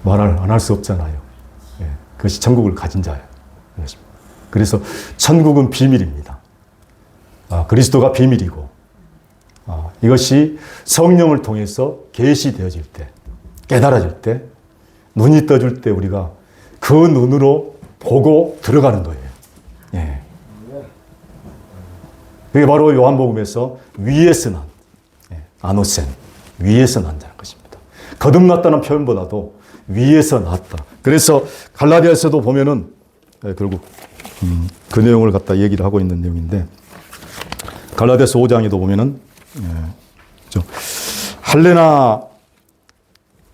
말을 안 할 수 없잖아요. 그것이 천국을 가진 자예요. 그래서 천국은 비밀입니다. 그리스도가 비밀이고 이것이 성령을 통해서 계시되어질 때, 깨달아질 때, 눈이 떠질 때 우리가 그 눈으로 보고 들어가는 거예요. 그게 바로 요한복음에서 위에서 난, 아노센, 위에서 난다는 것입니다. 거듭났다는 표현보다도 위에서 났다. 그래서 갈라디아서도 보면은 결국 그 내용을 갖다 얘기를 하고 있는 내용인데, 갈라디아서 5장에도 보면은 할례나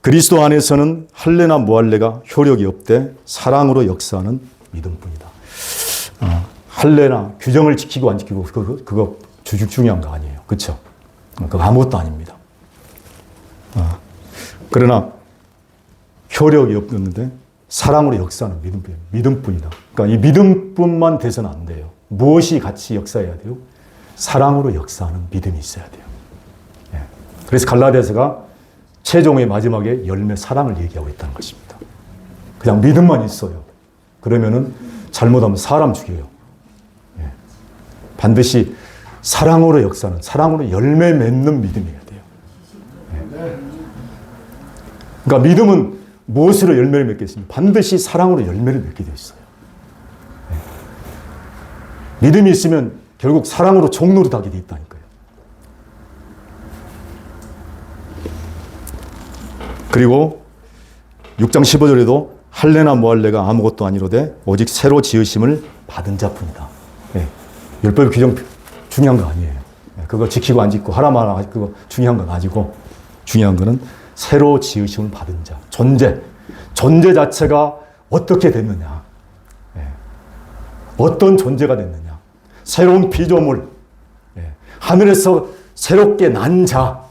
그리스도 안에서는 할례나 무할례가 효력이 없되 사랑으로 역사하는 믿음뿐이다. 할례나 규정을 지키고 안 지키고 그거 중요한 거 아니에요. 그렇죠? 그거 아무것도 아닙니다. 그러나 효력이 없는데 사랑으로 역사하는 믿음뿐이다. 그러니까 이 믿음뿐만 돼서는 안 돼요. 무엇이 같이 역사해야 돼요? 사랑으로 역사하는 믿음이 있어야 돼요. 그래서 갈라디아서가 최종의 마지막에 열매 사랑을 얘기하고 있다는 것입니다. 그냥 믿음만 있어요. 그러면은 잘못하면 사람 죽여요. 반드시 사랑으로 역사하는, 사랑으로 열매 맺는 믿음이어야 돼요. 그러니까 믿음은 무엇으로 열매를 맺겠습니까? 반드시 사랑으로 열매를 맺게 되어 있어요. 믿음이 있으면 결국 사랑으로 종노릇하게 되어 있다니까요. 그리고 6장 15절에도 할례나 무할례가 아무것도 아니로되 오직 새로 지으심을 받은 자뿐이다. 율법의 규정 중요한 거 아니에요. 그거 지키고 안 지키고 하라 마라 그거 중요한 건 아니고, 중요한 거는 새로 지으심을 받은 자, 존재 자체가 어떻게 됐느냐, 어떤 존재가 됐느냐, 새로운 피조물, 하늘에서 새롭게 난 자,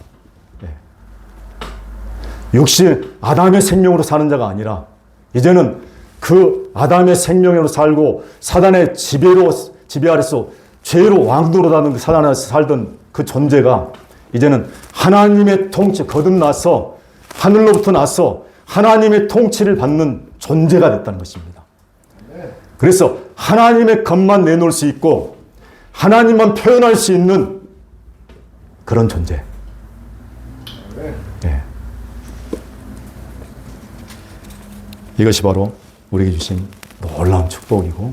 역시 아담의 생명으로 사는 자가 아니라 이제는 그 아담의 생명으로 살고 사단의 지배 아래서 죄로 왕노릇하는 그 사단 아래서 살던 그 존재가 이제는 하나님의 통치, 거듭나서 하늘로부터 나서 하나님의 통치를 받는 존재가 됐다는 것입니다. 그래서 하나님의 것만 내놓을 수 있고 하나님만 표현할 수 있는 그런 존재. 이것이 바로 우리에게 주신 놀라운 축복이고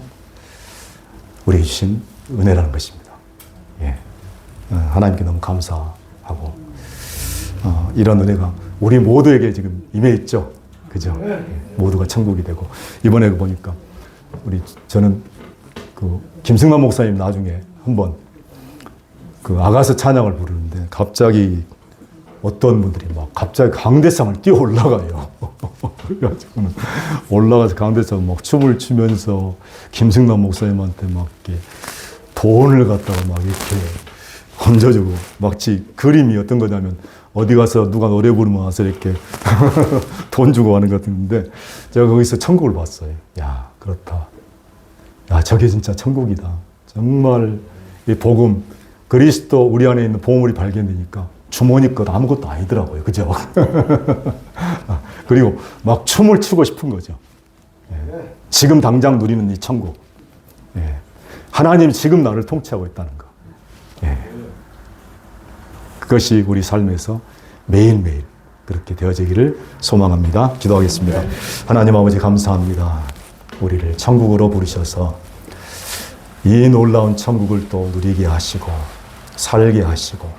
우리에게 주신 은혜라는 것입니다. 하나님께 너무 감사하고 이런 은혜가 우리 모두에게 지금 임해 있죠. 그죠? 모두가 천국이 되고, 이번에 보니까 저는 그 김승만 목사님 나중에 한번 그 아가서 찬양을 부르는데 갑자기 어떤 분들이 막 갑자기 강대상을 뛰어 올라가요. 그래가지고는 올라가서 강대상 막 춤을 추면서 김승남 목사님한테 막 이렇게 돈을 갖다가 막 이렇게 얹어주고 마치 그림이 어떤 거냐면 어디 가서 누가 노래 부르면 와서 이렇게 돈 주고 하는 것 같은데 제가 거기서 천국을 봤어요. 야, 그렇다. 야, 저게 진짜 천국이다. 정말 이 복음, 그리스도 우리 안에 있는 보물이 발견되니까 주머니 것 아무것도 아니더라고요. 그죠? 그리고 막 춤을 추고 싶은 거죠. 예. 지금 당장 누리는 이 천국. 예. 하나님이 지금 나를 통치하고 있다는 거. 예. 그것이 우리 삶에서 매일매일 그렇게 되어지기를 소망합니다. 기도하겠습니다. 하나님 아버지 감사합니다. 우리를 천국으로 부르셔서 이 놀라운 천국을 또 누리게 하시고 살게 하시고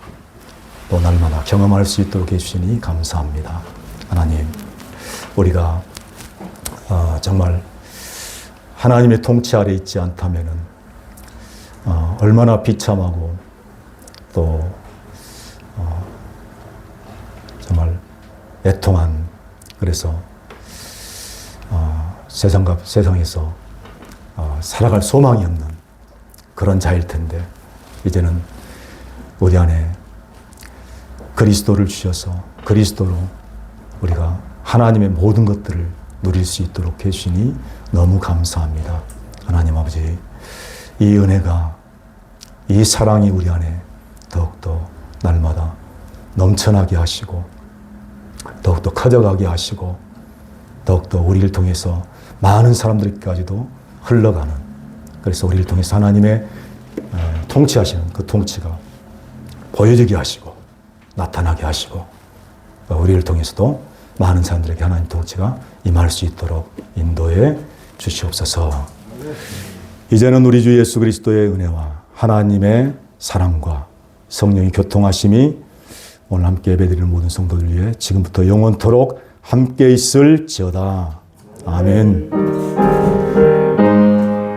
또 날마다 경험할 수 있도록 해주시니 감사합니다. 하나님, 우리가 정말 하나님의 통치 아래 있지 않다면은 얼마나 비참하고 또 정말 애통한, 그래서 세상에서 살아갈 소망이 없는 그런 자일 텐데, 이제는 우리 안에 그리스도를 주셔서 그리스도로 우리가 하나님의 모든 것들을 누릴 수 있도록 해주시니 너무 감사합니다. 하나님 아버지, 이 은혜가, 이 사랑이 우리 안에 더욱더 날마다 넘쳐나게 하시고 더욱더 커져가게 하시고 더욱더 우리를 통해서 많은 사람들까지도 흘러가는, 그래서 우리를 통해서 하나님의 통치하시는 그 통치가 보여지게 하시고 나타나게 하시고 우리를 통해서도 많은 사람들에게 하나님 통치가 임할 수 있도록 인도해 주시옵소서. 이제는 우리 주 예수 그리스도의 은혜와 하나님의 사랑과 성령의 교통하심이 오늘 함께 예배드리는 모든 성도들 위해 지금부터 영원토록 함께 있을지어다. 아멘.